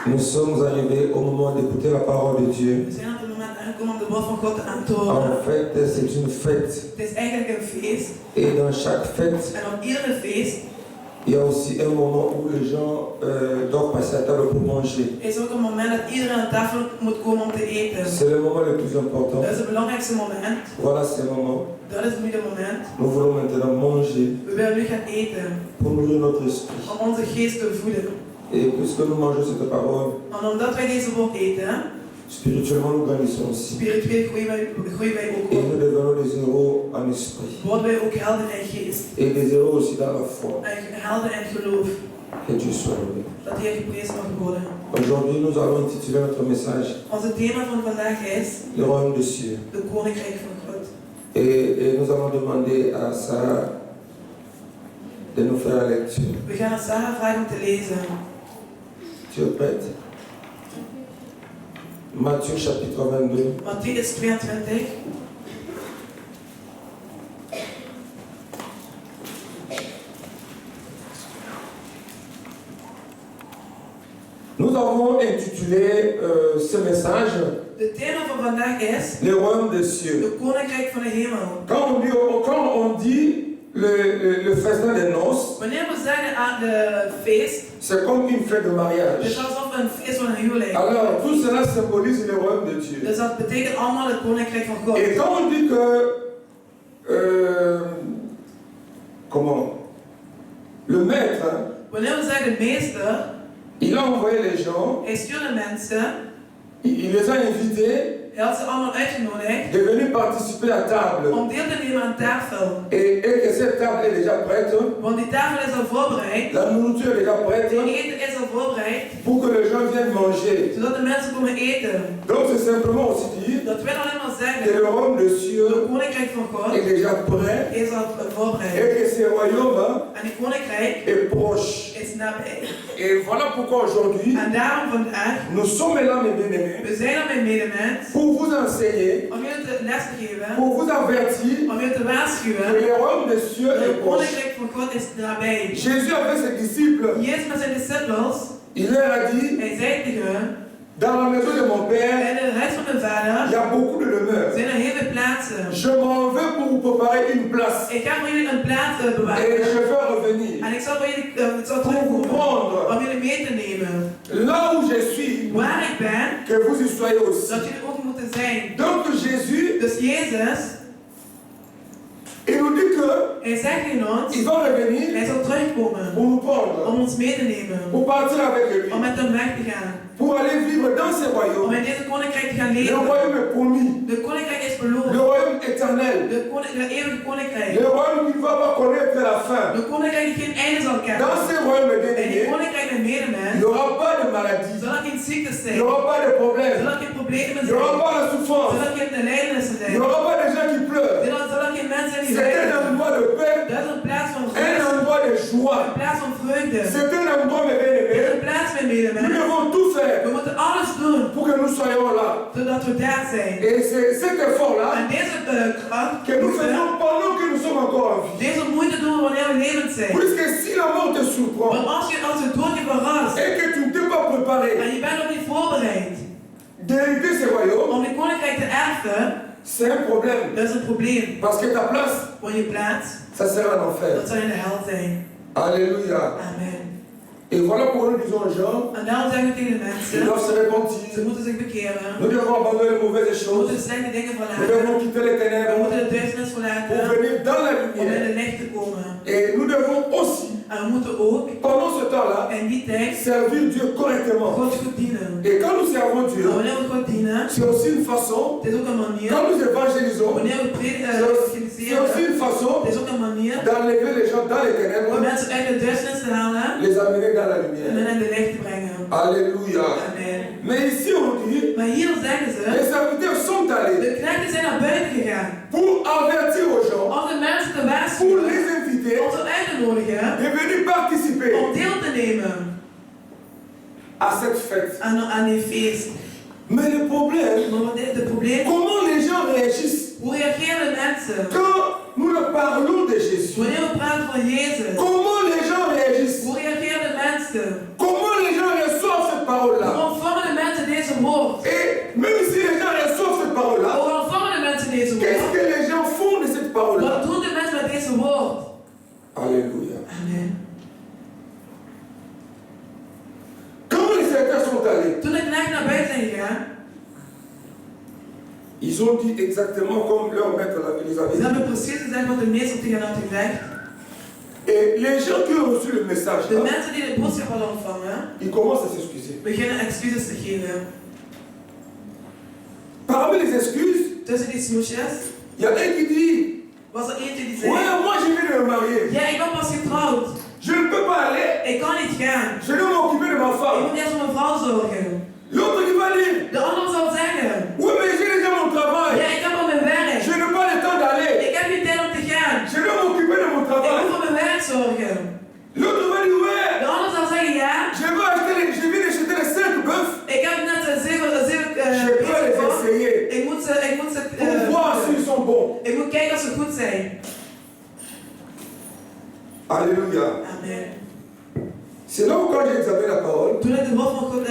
Nous sommes arrivés au moment d'écouter la parole de Dieu. We zijn op het moment aangekomen om de woord van God aan te horen. En fait, c'est une fête. Het is eigenlijk een feest. Et dans chaque fête, En op iedere feest il y a aussi un moment où les gens doivent passer à table pour manger. is ook een moment dat iedereen aan tafel moet komen om te eten. C'est le moment le plus important. Dat is het belangrijkste moment. Voilà, c'est le moment. Dat is nu het moment. Nous voulons maintenant manger We willen nu gaan eten pour nourrir notre esprit. om onze geest te voeden. Et puisque nous mangeons cette parole, En omdat wij deze woord eten, spirituellement nous grandissons aussi. spiritueel groeien wij ook Et op. nous devenons des héros en esprit. Worden wij ook helden in geest. Et des héros aussi dans la foi. En helden in geloof. Que Dieu soit loué. Dat Hij geprezen mag worden. Aujourd'hui, nous allons intituler notre message Onze thema van vandaag is Le royaume des cieux. de koninkrijk van God. Et nous allons demander à Sarah de nous faire la lecture. We gaan aan Sarah vragen om te lezen. Tu es prête? Matthieu chapitre 22. Matthäus 22. Nous avons intitulé ce message De thema van vandaag is Le royaume des cieux. de koninkrijk van de hemel. Quand on dit le festin des noces, Wanneer we zeggen aan de feest, c'est comme une fête de het mariage. is alsof een feest van een huwelijk. Alors, tout cela symbolise le royaume de Dieu. Dus dat betekent allemaal het koninkrijk van God. Et quand on dit que, comment, le maître, Wanneer we zeggen meester, il a envoyé les gens, hij stuurde mensen, il les a invités hij had ze allemaal uitgenodigd de venir participer à table. om deel te nemen aan tafel. Et que cette table est déjà prête, Want die tafel is al voorbereid, la nourriture est déjà prête, de eten is al voorbereid, pour que les gens viennent manger. zodat de mensen komen eten. Donc c'est simplement aussi dire Dat wil alleen maar que zeggen, le royaume des cieux het koninkrijk van God est déjà prêt is al voorbereid. et que ce royaume En die koninkrijk est proche. is nabij. Et voilà pourquoi aujourd'hui, En daarom vandaag, nous sommes là, mes bien-aimés, we zijn er met medemens, pour vous enseigner, om jullie te les te geven, pour vous avertir om jullie te que waarschuwen, le royaume des cieux dat est het proche. koninkrijk van God is nabij. Jésus avec ses disciples, Jezus met zijn disciples, il leur a dit, hij zei tegen hen, dans la maison de mon Père, in het huis van mijn il vader y a beaucoup de demeures. zijn er heel veel plaatsen. Je m'en vais pour vous préparer une place. Ik ga voor jullie een plaats Et bewaren. je vais revenir En ik zal voor jullie zal pour vous terugkomen prendre om jullie mee te nemen. là où je suis, Waar ik ben, que vous y soyez aussi. dat jullie ook moeten zijn. Donc Jésus, Dus Jezus, il nous dit que hij zegt in ons, il va revenir hij zal terugkomen pour nous prendre, om ons mee te nemen. pour partir avec lui, Om met hem weg te gaan. pour aller vivre dans ce Om royaume. in deze koninkrijk te gaan Le leven. royaume est promis, De koninkrijk is le beloofd. royaume éternel, De eeuwige koninkrijk. le royaume qui ne va pas connaître la fin. De koninkrijk die geen einde zal kennen. Dans ce royaume En die bien-aimé, koninkrijk met il medemens n'y aura pas de maladie, zal er geen ziektes il zijn. n'y aura pas de problème, Zal er geen problemen il n'y aura zijn. pas de souffrance, Zal er geen lijdenissen il zijn. n'y aura pas de gens qui pleurent. Zal er geen mensen zijn die C'est un lijden. endroit de paix, Dat is een plaats van un rust. endroit de joie. Een plaats van vreugde. C'est un endroit, mes Dit is bien-aimés. een plaats met Nous medemens. devons tout faire We moeten alles doen pour que nous soyons là. zodat we daar zijn. Et c'est cet effort-là En deze kracht, que nous faisons pendant que nous sommes encore en vie. deze moeite doen we wanneer we levend zijn. Puisque si la mort te surprend Want als je dood je verrast et que tu ne t'es pas préparé en je bent nog niet voorbereid d'hériter ce royaume, om die koninkrijk te erven, c'est un problème. dat is een probleem. Parce que ta place, Voor je plaats, ça sera en enfer. dat zal in de hel zijn. Alléluia. Amen. Et voilà pourquoi nous disons aux gens, En daarom zeggen we tegen de ils mensen, doivent se ze repentir. moeten zich bekeren. Nous devons abandonner les mauvaises We choses. moeten slechte dingen Nous verlaten. devons quitter les We ténèbres moeten de duisternis pour verlaten venir dans la om in lumière. het licht te komen. Et nous devons aussi, En we moeten ook pendant ce temps-là, in die tijd servir Dieu correctement. God goed dienen. Et quand nous servons En Dieu, wanneer we God dienen, c'est aussi une façon, het is ook een manier. quand nous évangélisons, Wanneer we c'est aussi evangeliseren, une façon het is ook een manier d'enlever les gens dans les om ténèbres, mensen uit de duisternis te halen les amener dans la en lumière. hen in de licht te brengen. Alléluia. Amen. Mais ici on dit, Maar hier zeggen ze, les serviteurs sont allés de knechten zijn naar buiten gegaan pour avertir aux gens, om de mensen te pour waarschuwen, les inviter om ze uit te nodigen, de venir participer om deel te nemen à cette fête. aan die feest. Mais le problème, Maar wat is het probleem? comment les gens réagissent Hoe reageren mensen quand nous leur parlons de Jésus? wanneer we praten van Jezus? Comment les gens réagissent? Hoe reageren mensen? Comment les gens reçoivent cette parole-là? Hoe allés, Toen de knecht naar buiten zijn gegaan, ils ont dit exactement comme leur maître les ze avait dit. hebben precies gezegd wat de meester tegen hen had gezegd. Et les gens qui ont reçu le message, De là, mensen die de boodschap hadden ontvangen, ils commencent à s'excuser. beginnen excuses te geven. Parmi les excuses, Tussen die smoesjes il y a un qui dit, was er eentje die zei: ouais, moi je viens de me marier. ja, ik ben pas getrouwd. Je ne peux pas aller. Ik kan niet gaan. Je dois m'occuper de ma Ik femme. moet eerst voor mijn vrouw zorgen. L'autre qui va dire, De ander zal zeggen: oui, mais j'ai déjà mon travail. ja, ik heb al mijn werk. Je n'ai pas le temps d'aller. Ik heb geen tijd om te gaan. Je dois m'occuper de mon Ik travail. moet voor mijn werk zorgen. L'autre va dire, ouais, De ander zal zeggen: ja, je viens d'acheter les 5 bœufs. ik heb net zeven Je peux les beesten. essayer Ik moet ze pour voir s'ils sont bons. ik moet kijken of ze goed zijn. Alléluia. Amen. C'est là où quand j'ai examiné la parole, Toen ik de woord van God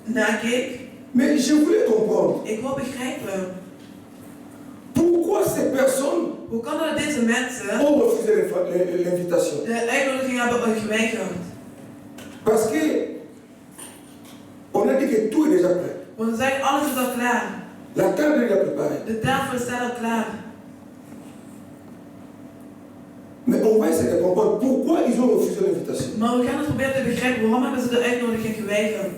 nakeek, mais je voulais comprendre ik wil begrijpen. pourquoi ces personnes Hoe kan het dat deze mensen ont refusé l'invitation. de uitnodiging hebben geweigerd? Parce que on a dit que tout est déjà prêt. Want ze zeggen: alles is al klaar. La table est déjà préparée. De tafel staat al klaar. Mais on va essayer de comprendre pourquoi ils ont refusé l'invitation. Maar we gaan het proberen te begrijpen. Waarom hebben ze de uitnodiging geweigerd?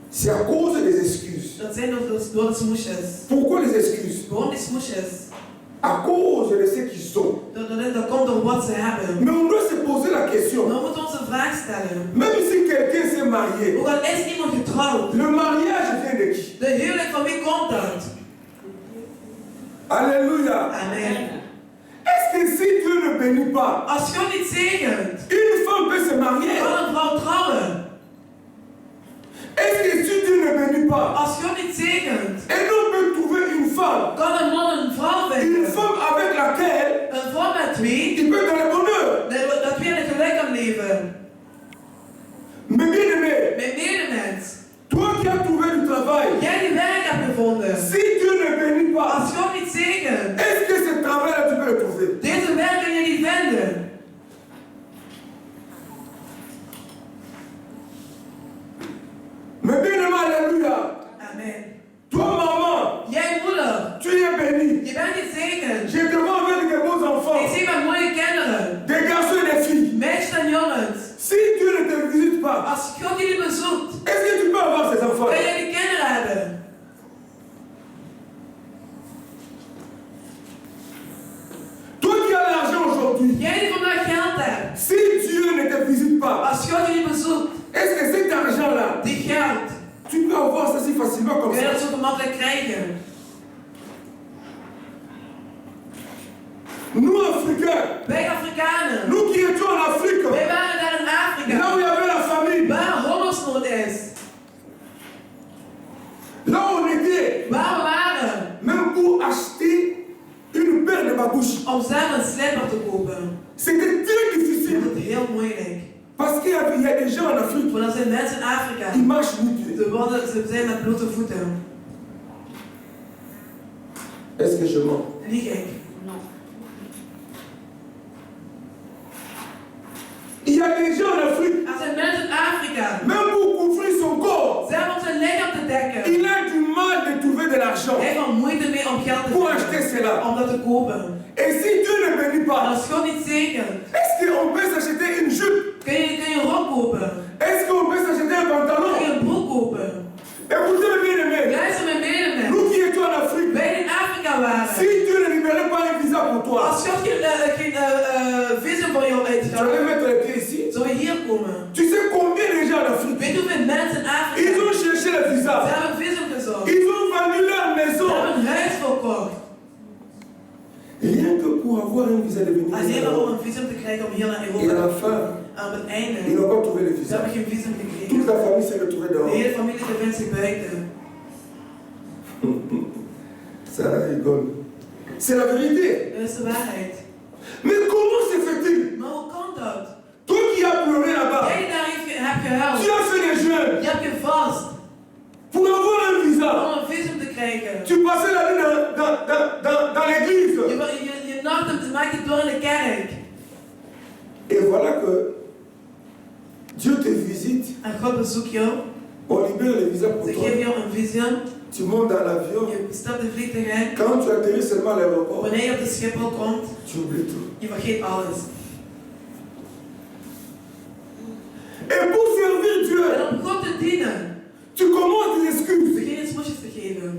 C'est à cause des excuses. Dat zijn door de smoesjes. Pourquoi les excuses? Waarom die smoesjes? À cause de ce qu'ils sont. Dat komt door wat ze hebben. Mais on doit se poser la question. Maar we moeten ons een vraag stellen. Même si quelqu'un s'est marié, Ook al is iemand getrouwd, le mariage vient de qui? de huwelijk van wie komt dat? Alléluia. Amen. Est-ce que si Dieu ne bénit pas, Als God niet zegent, une femme peut se marier? kan een vrouw trouwen. Est-ce que si Dieu ne bénit pas, Als God niet zegent, un homme peut trouver une femme? kan een man een vrouw Une vinden. femme avec laquelle Een vrouw met wie il peut dans le bonheur. dat weer een geluk kan leven. Mais bien aimé, Mijn medemens, toi qui as trouvé du travail, jij die werk hebt gevonden. si Dieu ne bénit pas, Als God niet zegent, est-ce que ce travail-là tu peux le trouver? deze werk kan je niet vinden. Mais bien aimé, alléluia. Amen. Toi maman, Jij moeder, tu es béni. je bent gezegend. Je te vois avec des beaux enfants, Ik zie met mooie kinderen, des garçons et des filles. meisjes en jongens. Si Dieu ne te visite pas, Als God jullie bezoekt, est-ce que tu peux avoir ces enfants? kan je die kinderen hebben. Toi qui as l'argent aujourd'hui, Jij die vandaag geld hebt, si Dieu ne te visite pas, als God jullie bezoekt, est-ce que cet argent-là, die geld, tu peux avoir ça si facilement comme kun je ça? dat zo gemakkelijk krijgen. Nous Africains, Wij Afrikanen, nous qui étions en Afrique, wij waren daar in là Afrika, où il y avait la famine, waar hongersnood is, là où on était, waar we waren, même pour acheter une paire de babouches, om zelf een slipper te kopen. c'était très Ik difficile. vond het heel moeilijk. Parce qu'il y a des gens en Afrique Want er zijn mensen in Afrika, qui marchent nu-pieds. ze zijn met blote voeten. Est-ce que je mens? Lieg ik? Il y a des gens en Afrique, Er zijn mensen in Afrika, même pour couvrir son corps, zelf om zijn lichaam te dekken. il a du mal de trouver de l'argent Hij heeft er moeite mee om geld te pour vinden, acheter cela. om dat te kopen. Et si Dieu ne bénit En pas, als God niet zegent, est-ce qu'on peut s'acheter une jupe? kun je een rok kopen, Est-ce qu'on peut s'acheter un kun je pantalon? een broek kopen. Écoutez bien aimé, Luister mijn medemens, nous qui étions en Afrique, wij die in Afrika si waren. Dieu ne libérait pas un visa pour toi, Als God geen visum voor jou tu allais uitgaat, mettre les pieds ici. zou je hier komen. Tu sais combien de gens en Afrique, Weet je hoeveel mensen in ils Afrika, ont cherché le ze visa, hebben een visum gezocht. ils ont vendu leur Ze maison, hebben een huis verkocht. rien que pour avoir un visa de venir Alleen ici. maar om een visum te krijgen om hier naar Et à Europa la te fin, komen. Aan het einde, ils n'ont pas trouvé le ze visa. hebben geen visum Toute gekregen. la famille s'est retrouvée De dehors. hele familie bevindt zich buiten. Ça rigole. C'est la vérité. Dat is de waarheid. Mais comment se fait-il? Maar hoe kan dat? Toi qui as pleuré là-bas, Jij die daar hebt gehuild, tu as fait des jeûnes je hebt gevast pour avoir un visa. om een visum te krijgen. Tu passais la nuit dans l'église. Je nacht maakt het door in de kerk. Et voilà que Dieu te visite. En God bezoekt jou. On ouvrir les visas pour Ze toi. geven jou een visum. Tu montes dans l'avion. Je stapt de vliegtuig in. Quand tu atterris seulement à l'aéroport, Wanneer je op de Schiphol komt, tu oublies tout. je vergeet alles. Et pour servir Dieu, En om God te dienen, tu commences des excuses. begin je smoesjes te geven.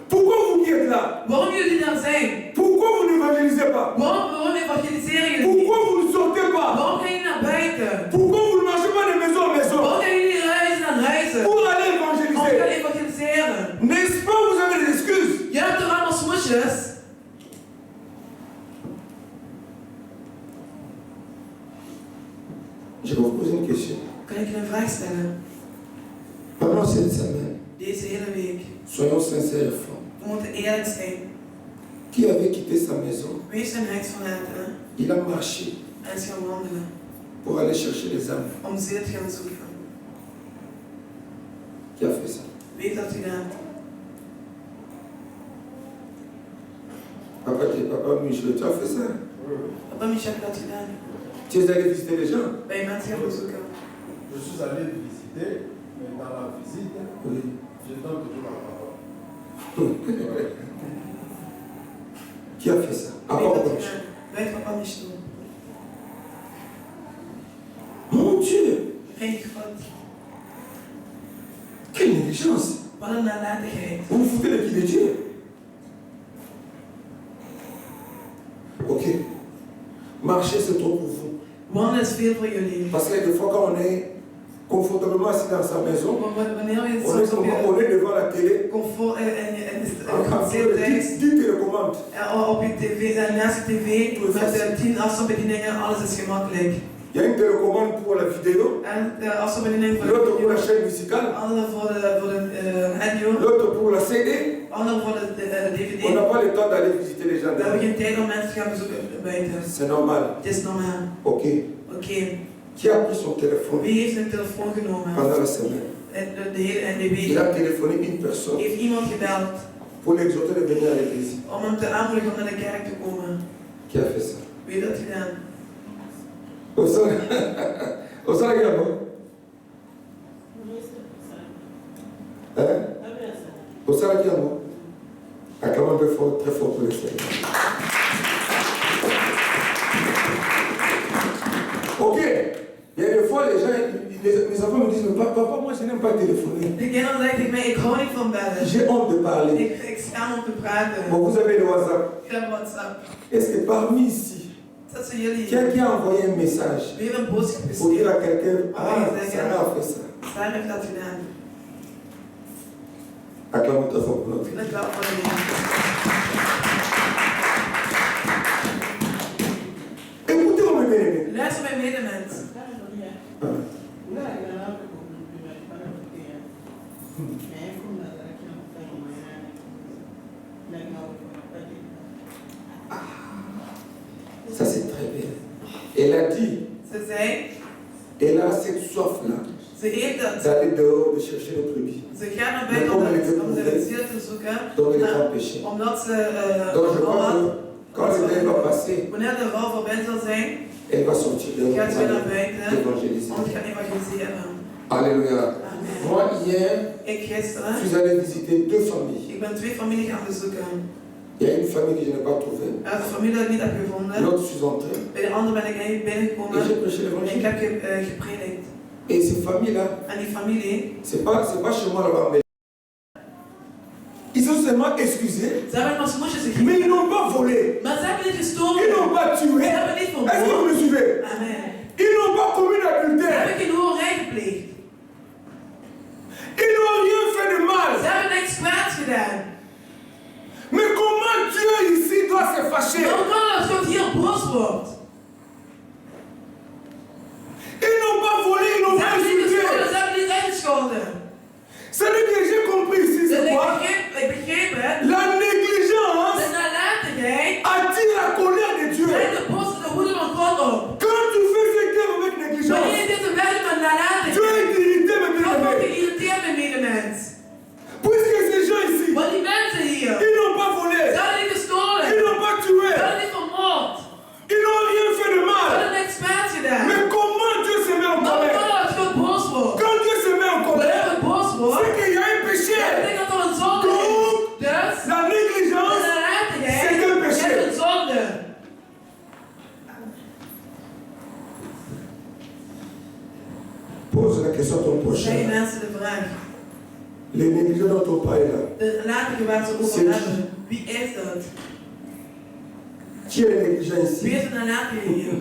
Pourquoi vous qui êtes là? Waarom jullie daar zijn? Pourquoi vous n'évangélisez pas? Waarom evangeliseren jullie niet? Pourquoi vous ne sortez pas? Waarom gaan jullie naar buiten? Pourquoi vous ne marchez pas de maison en maison? Waarom gaan jullie reizen naar reizen? Pour aller Om te gaan évangéliser. evangeliseren. N'est-ce pas, vous avez des excuses? Je hebt toch allemaal smoesjes? Je vais vous poser une question. Kan ik je een vraag stellen? Pendant cette semaine, Deze hele week. soyons sincères et francs. We moeten eerlijk zijn. Qui avait quitté sa maison? Wie is zijn huis verlaten? Il a marché Hij is gaan wandelen. pour aller chercher les âmes. Om ziel te gaan zoeken. Qui a fait ça? Wie heeft dat gedaan? Papa Michel, tu as fait ça? Papa Michel heeft dat gedaan. Tu es allé visiter les gens? Ben je mensen gaan bezoeken. Je suis allé visiter, mais dans la visite, Oui. je donne toujours la parole. Qui a fait ça? À Wie heeft part dat Michel. gedaan? Weet Papa Michel. Mon Dieu! Geen God. Quelle négligence! Wat een nalatigheid. Vous vous foutez de qui de Dieu? Ok. Marcher, c'est trop pour vous. Wandelen is veel voor jullie. Parce que des fois, quand on est confortablement assis dans sa maison, Wanneer je on soms op est je devant la télé, comfort en en zit thuis, 10 télécommandes. op je tv, naast je tv, met 10 afstandsbedieningen, alles is gemakkelijk. Il y a une télécommande pour la vidéo, En de afstandsbediening voor l'autre de pour la video, chaîne musicale, andere voor de radio, l'autre pour la CD. andere voor de DVD. On n'a pas le temps d'aller visiter les gens. We hebben geen tijd om mensen te gaan bezoeken buiten. C'est normal. Het is normaal. Ok. Oké. Qui a pris son téléphone Wie heeft een telefoon genomen? pendant la semaine? De hele Il week. a téléphoné une personne Heeft iemand gebeld pour l'exhorter de venir à l'église. om hem te aanmoedigen om naar de kerk te komen? Qui a fait ça? Wie heeft dat gedaan? Au salaire, non? Hein? Au salaire, non? Acclamons très fort pour le Seigneur. Ok. Il y a des fois, les gens, mes enfants me disent, papa, moi je n'aime pas téléphoner. De kinderen zeggen tegen mij, ik hou niet van bellen. J'ai honte de parler. Ik schaam om te praten. Bon, vous avez le WhatsApp. Ik heb WhatsApp. Est-ce que parmi ici, Dat zijn jullie. qui a envoyé un message Weer een boodschap pour dire gestuurd. à quelqu'un, ah, Oui, Sarah a fait ça? Sarah heeft dat gedaan. Acclamons très fort pour notre. Ik vind het wel voor de wereld. Écoutez-moi, mes bien-aimés. Luister mijn medemens. Ça c'est très bien. Elle a dit, Ze zei, elle a cette soif-là ze heeft dat. d'aller dehors, de chercher les brebis. Ze gaat naar buiten om de ziel te zoeken. Donc elle est en péché. Omdat ze Donc je crois que quand le temps va passer, wanneer de rouw voorbij zal zijn, elle va sortir dehors gaat ze weer naar pour buiten évangéliser. om te gaan evangeliseren. Alléluia. Amen. Moi, hier, Ik gisteren, je suis allé visiter 2 familles. ik ben 2 families gaan bezoeken. Il y a une famille que je n'ai pas trouvée. Uit de familie dat ik niet heb gevonden. L'autre, je suis entré. Bij de andere ben ik eigenlijk Et binnengekomen. j'ai prêché En ik l'évangile. heb gepredikt. Et ces familles-là, En die familie, c'est pas chez moi là-bas, mais ils sont seulement excusés, ze hebben maar smoesjes mais gegeven. ils n'ont pas volé. Maar ze hebben niet Ils gestolen. n'ont pas Ze tué. hebben niet Est-ce que vous me vermoord. suivez? Amen. Ils n'ont pas commis Ze d'adultère. hebben geen hoerij gepleegd. Ils n'ont rien fait de mal. Ze hebben niks kwaads gedaan. Mais comment Dieu ici doit se fâcher? Maar hoe kan het dat God hier boos wordt? Ils n'ont pas volé, ils n'ont Ze pas hebben niet insulté. gestolen, ze hebben niet uitgescholden. C'est ce que j'ai compris ici, Dus c'est ik quoi? begreep het. La négligence De nalatigheid attire la colère de Dieu. brengt de boze de woede van God op. Quand tu question à ton prochain. Stel je mensen de vraag. Les négligents dont ton pas est là. De nalatige waar ze over hebben. Wie is dat? Qui est le négligent ici? Wie is de nalatige hier?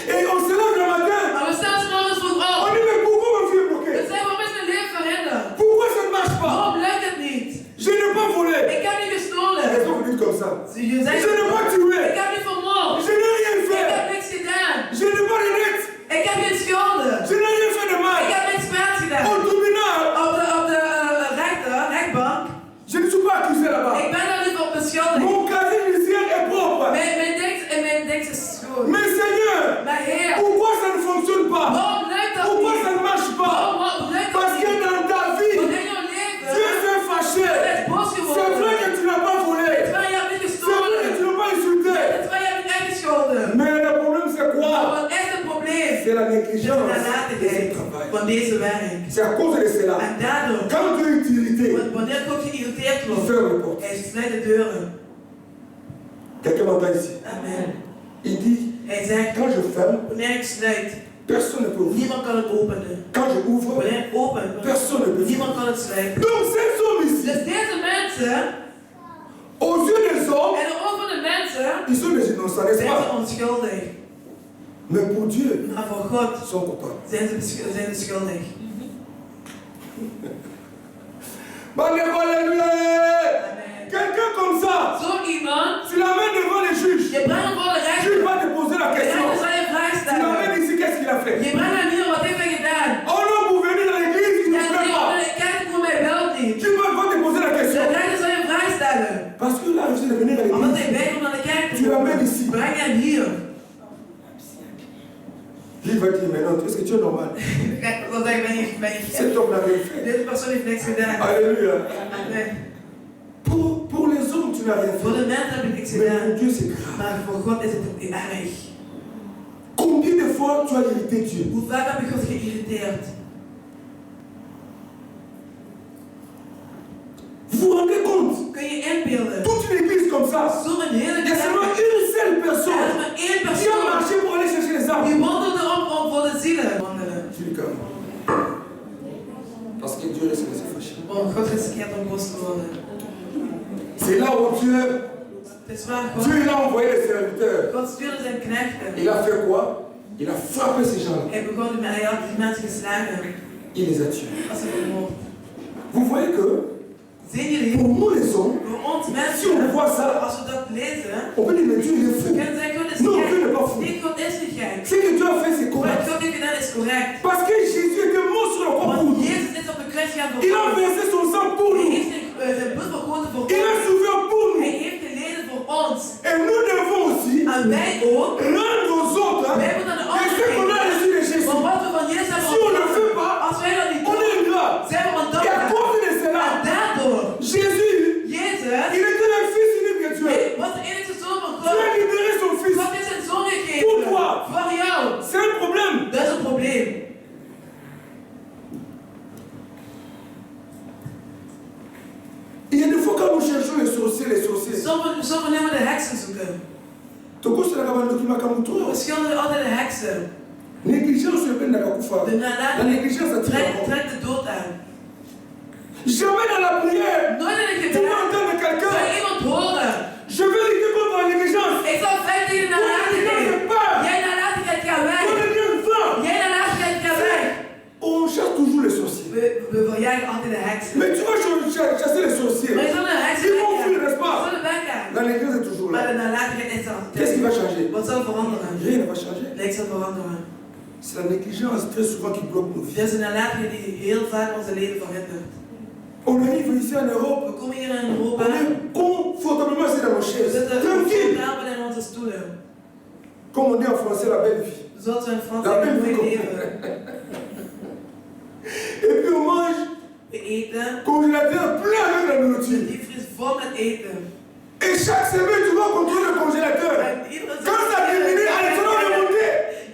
Et on se lève le matin. Maar we staan 's morgens vroeg op. On dit mais pourquoi mon vie est bloqué? We zeggen, waarom is mijn leven verhinderd? Pourquoi ça ne marche pas? Waarom lukt het niet? Je n'ai pas volé. Ik heb niet gestolen. Est-ce que vous dites comme ça? Je zegt, Je n'ai pas tué. ik heb niet vermoord. Je n'ai rien Ik fait. heb niks gedaan. Je n'ai pas de dette. Ik heb geen schulden. Je n'ai rien fait de Ik mal. heb niks kwaad gedaan. Au tribunal, Op de rechtbank. je ne suis pas accusé là-bas. Ik ben daar niet op beschuldigd. Mon casier judiciaire est propre. Mijn dings is schoon. Mais Seigneur, Maar Heer, pourquoi ça ne fonctionne pas? waarom lukt dat Pourquoi ça niet? ne marche pas? Waarom lukt dat Parce que niet? dans ta vie, Want in jouw leven, Dieu s'est fâché. je bent boos C'est geworden. vrai que tu n'as pas volé. Terwijl je hebt niet C'est vrai que tu gestolen. n'as pas insulté. Terwijl je hebt niet uitgescholden. Mais le problème c'est Maar quoi? wat is het probleem? C'est la Het is de négligence de ce nalatigheid travail. van deze werk. C'est à cause de cela. En daardoor, Quand Dieu est irrité, wanneer God geïrriteerd il wordt, ferme les portes. hij sluit de deuren. Quelqu'un m'entend ici? Amen. Il dit, Hij zegt, quand je ferme, wanneer ik sluit, personne ne peut ouvrir. niemand kan het openen. Quand je ouvre, Wanneer ik open, personne ne peut ouvrir. niemand kan het sluiten. Donc ces hommes ici, Dus deze mensen, aux yeux des hommes, en de ogen van de mensen, ils sont des innocents, n'est-ce zijn ze pas? onschuldig. Mais pour Dieu, Maar voor God ils sont coupables. zijn ze schuldig. Quelqu'un comme ça, Zo iemand, tu l'amènes devant les juges. je brengt hem voor de Juge rechter. va te poser la De question. rechter zal je een vraag Tu stellen. l'amènes ici, qu'est-ce qu'il a fait? Je brengt hem hier, wat heeft hij gedaan? Oh non, pour venir dans l'église, il ne En fait die pas. onder de kerk voor mij wel niet. Tu vas te poser la De question. rechter zal je een vraag stellen. Parce que là, je de venir à Omdat hij l'église. bij komt naar de kerk te Tu l'amènes ici. breng hem hier. Il va dire, mais non, est-ce que tu es normal? Dan zeg ik, ben je Cet gek? homme n'a rien fait. Deze persoon heeft niks gedaan. Alléluia. Amen. Pour les hommes, tu n'as rien Voor fait. de mensen heb ik niks Mais pour gedaan. Dieu, c'est grave. Maar voor God is het erg. Combien de fois tu as irrité Dieu? Hoe vaak heb je God geïrriteerd? Vous vous rendez compte? Kun je inbeelden? Toute une église comme ça. Zo'n hele Il y a seulement kerk. une seule Er personne is maar één qui a persoon marché pour aller chercher les âmes. die wandelde om voor de zielen wandelen. Tu dis comme. Parce que Dieu risque de se fâcher. Want God riskeert om boos te worden. C'est là où Dieu, Het is waar God. Dieu il a envoyé les serviteurs. God stuurde zijn knechten. Il a fait quoi? Il a frappé ces gens-là. Hij had die mensen geslagen. Il les a tués. Als ze vermoord. Vous voyez que Zien jullie? pour nous les hommes, Voor ons si on mensen, voit ça, als we dat lezen, on peut dire mais Dieu il est fou. kunnen zij God is Non, Dieu n'est pas gek. fou. Nee, God is niet gek. Ce que Dieu a fait, c'est Wat correct. God heeft gedaan is correct. Parce que Jésus était mort sur le croix pour Want nous. Jezus is op de kruis gegaan voor Il a ons. versé son sang pour Hij nous. heeft zijn bloed vergoten voor Il a ons. souffert pour nous. Hij heeft geleden voor ons. Et nous devons aussi En wij ook. rendre aux autres Wij moeten aan de et ce qu'on a anderen reçu de Jésus. van wat we van Jezus hebben Si on ne le ontvangen. fait pas, Als wij dat niet on doen, est ingrat. zijn we Et à ondankbaar. cause de cela, En daardoor, Jésus, Jezus, il était le fils unique de Dieu. was de enige zoon van Dieu a God. libéré son fils. God heeft zijn zoon Pour gegeven. toi. Voor jou. C'est un problème. Dat is een probleem. Il y a des fois quand nous cherchons les sorciers. Sommigen nemen de heksen zoeken. Toko c'est la cabane de Kimakamuto. We schilderen altijd de heksen. Négligence se peine d'Akakufa. De La nalatigheid négligence attire la mort. trekt de dood aan. Jamais dans la prière, Nooit in een tu vas gebed entendre zal quelqu'un. je iemand horen. Je vais lutter contre la négligence. Ik zal vechten tegen de nalatigheid. Jij nalatigheid gaat weg. On est bien vain. Jij nalatigheid gaat weg. On chasse toujours les sorciers. We verjagen altijd de heksen. Mais tu vas chasser les sorciers. Maar je zal de heksen Ils vont fuir, weggaan. n'est-ce Ze pas? zullen weggaan. La négligence est toujours Maar là. de nalatigheid is er Qu'est-ce qui va altijd. changer? Wat zal veranderen? Rien ne va changer. Niks zal veranderen. C'est la négligence très souvent qui bloque nos Het vies. is een nalatigheid die heel vaak onze leven verhindert. On arrive ici en Europe, We komen hier in on Europa. est confortablement assis dans nos We chaises. zitten Tranquille. comfortabel in onze stoelen. Comme on dit en français, la belle vie. Zoals we in Frans La zeggen, belle vie. mooi comme- leven. Et puis on mange, We eten. congélateur plein avec la De nourriture. diepvries vol met eten. Et chaque semaine, tu vas contrôler le congélateur. En iedere Quand ça diminue, allez, ça va remonter.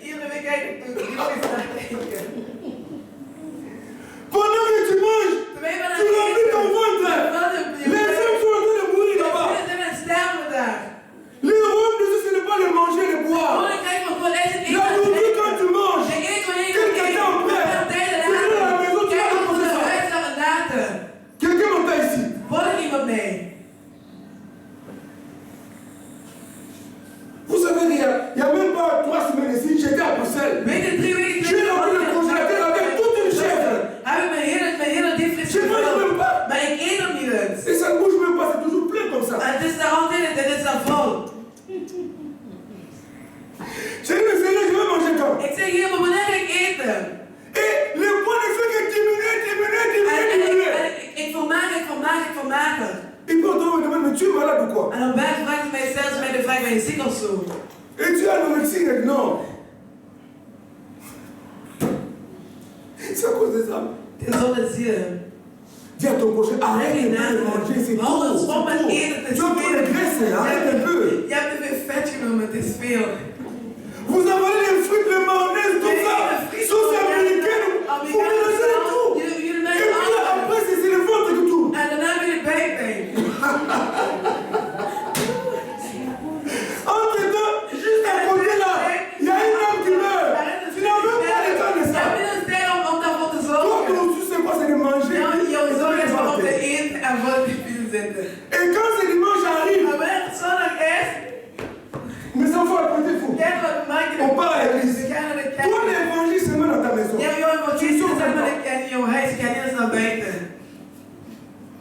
Iedere week kijk ik de diepvries naar kijken. Pendant que tu manges, Terwijl we tu remplis ton ventre. Les hommes sont en train de mourir là-bas. Mensen zijn sterven daar. Les Roms ne cessent pas de manger et de boire. Koninkrijk pousselle. Weet je, 3 weken J'ai rempli le congélateur avec toute une chèvre. heb ik mijn hele diepvries Je ne mange gevuld. même pas. Maar ik eet hem niet eens. Et ça ne bouge même pas, c'est toujours plein comme ça. En het is daar altijd, het is daar vol. J'ai dit, mais Seigneur, je vais manger quand? Ik zeg, Heer, maar wanneer ga ik eten? Et le poids ne fait que diminuer. Ik vermaak het. Et puis on me demande, mais tu es malade ou quoi? En dan vraagt mij zelfs mij de vraag, ben je ziek of zo? Et tu as anorexie? Il dit non. C'est à cause de ça. Het is zonder ziel. Dis à ton prochain, arrête un peu de manger, c'est trop. Tu as trop de graisse, arrête un peu. Je hebt te veel vet genomen, het is veel. Vous avalez les frites, les mayonnaise, tout ça. Sauce américaine, vous mélangez le tout. Et puis après, c'est le ventre qui tourne. En daarna ben je buikpijn. Entre-temps, juste à côté là, il y a une âme qui meurt. Tu n'as même pas le temps de ça. Heb je een tijd om daarvoor te Toi, zorgen? tu sais quoi, c'est de manger. Jouw zorg is om te eten en voor de film zitten. Et quand c'est dimanche arrive, Maar wanneer het zondag is, mes enfants, écoutez-vous. kinderen maken On part à l'église. Ze gaan naar de Toi, kerk. l'évangile, c'est même dans ta maison. Ja, jouw evangelie is maar in jouw huis. Je gaat niet eens naar buiten.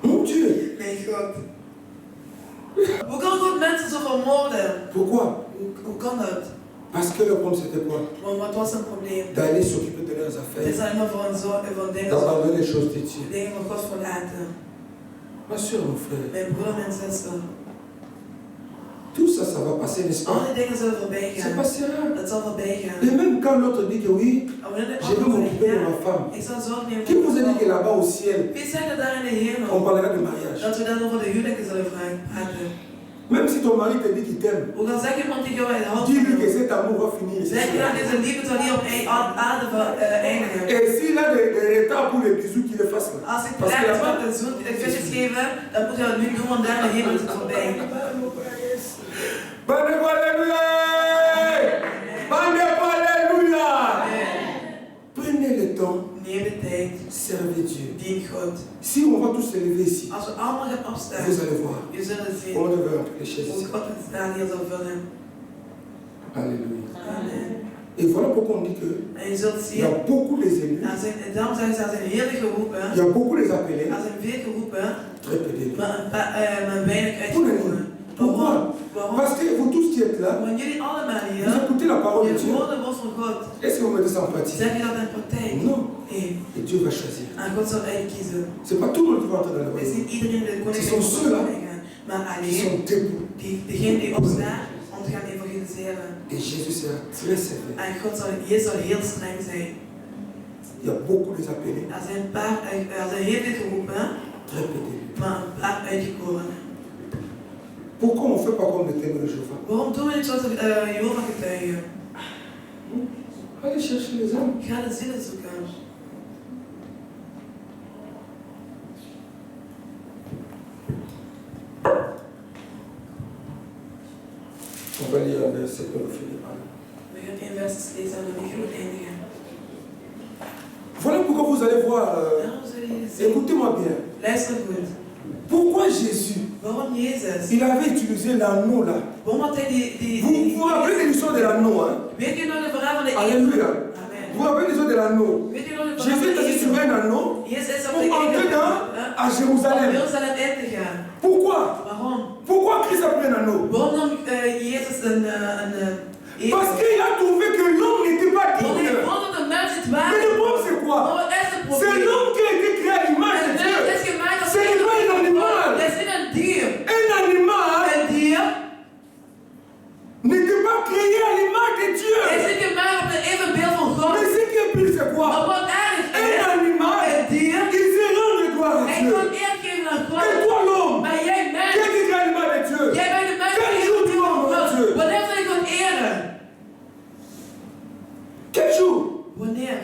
Mon Dieu. Mijn God. Hoe kan God mensen zo vermoorden? Pourquoi? Hoe kan dat? Parce que le problème, c'était quoi? Want wat was een probleem? D'aller s'occuper de leurs Het affaires, is alleen maar voor een zorgen van d'abandonner les choses de Dieu. dingen van God verlaten. Ma soeur, mon frère, Mijn broer, mijn zuster. tout ça, ça va passer, n'est-ce Al pas? die dingen zullen voorbij Ça gaan. passera. Dat zal voorbij gaan. Et même quand l'autre dit que oui, En wanneer de je vais ander m'occuper de ma zegt, femme. ja, ik zal zorg nemen Qui vous a dit voor que mijn là-bas au ciel, vrouw. Wie zegt dat daar in de on hemel? parlera de mariage? Dat we dan over de huwelijken zullen praten. Même si ton mari te dit qu'il t'aime, Hoe kan zeggen iemand die jou houdt dis-lui van que jou? cet amour va finir ici. Zeg je dat deze liefde zal hier op aarde eindigen? Et s'il a des retards pour les bisous, qu'il les fasse là. Als ik Parce que blijf là-bas, met een zoen een kusjes geven, dan moet je dat nu doen, want daar in de hemel is het voorbij. Bande alléluia! Bande alléluia! Prenez le temps, Neem de tijd, servez Dieu. dien God. Si on va tous se lever ici, Als we allemaal gaan opstaan, vous allez voir. je zullen zien On devrait remplir les chaises hoe ici. God het staan hier zal vullen. Alléluia. Amen. Et voilà pourquoi on dit que En je zult il y a zien, beaucoup les élus, daarom zeggen ze, er zijn heel geroepen, il y a beaucoup les appelés, er zijn veel geroepen, très peu d'élus. maar weinig uitgekomen. Pourquoi? Waarom? Parce que vous tous qui êtes là, Want jullie allemaal vous hier, écoutez la parole de je Dieu. hoort de woord van God. Est-ce que vous mettez ça en pratique? Zeg je dat in praktijk? Non. Nee. Et Dieu va choisir. En God zal uitkiezen. C'est pas tout le monde qui va entrer dans le Het is royaume. niet iedereen de Ce koninkrijk sont van God ceux-là zal ingaan. Maar Ils alleen sont debout. degene die opstaan om te gaan evangeliseren. Et Jésus sera très sévère. En God zal, Jezus zal heel streng zijn. Il y a beaucoup les appelés, Er zijn heel veel geroepen, très peu d'élus. maar een paar uitgekoren. Pourquoi on ne fait pas comme le témoin de Jéhovah? Waarom doen we niet zoals Jehovah getuigen? Allez chercher les hommes. Ga de zielen zoeken. On va lire un verset pour le finir par là. We gaan één vers lezen en dan gaan we eindigen. Voilà pourquoi vous allez voir. Daarom zullen jullie zien. Écoutez-moi bien. Luister goed. Pourquoi Jésus, Waarom Jezus? il avait utilisé l'anneau là? Waarom had hij Vous vous rappelez de l'histoire de l'anneau, hein? Weet je nog de verhaal van de Alléluia. Amen. Vous vous rappelez de l'histoire de l'anneau? Weet je nog de verhaal Jésus van est assis sur de un anneau Jezus is op pour de entrer à om Jérusalem. Jeruzalem in te gaan. Pourquoi? Waarom? Pourquoi Christ a pris un anneau? Waarom nam Jezus een Parce qu'il a trouvé que l'homme n'était pas Want digne. hij vond dat de mens het Mais waard le problème c'est Maar quoi? wat is het C'est probleem? l'homme qui a été créé à l'image de Het Dieu. is gemaakt als C'est pas un animal. Het is niet een dier. Un animal Een dier n'était pas créé à l'image de Dieu. is niet gemaakt op het evenbeeld van God. Mais ce qui est pire c'est Maar quoi? wat erg Un is, animal, een dier, il sait rendre gloire à hij Dieu. kan eer geven aan Et God. toi l'homme, Maar jij qui mens, est créé à l'image de Dieu? jij bent de mens Quel die jour tu eer vas honorer God. Dieu? Wanneer zal je God eren? Quel jour? Wanneer?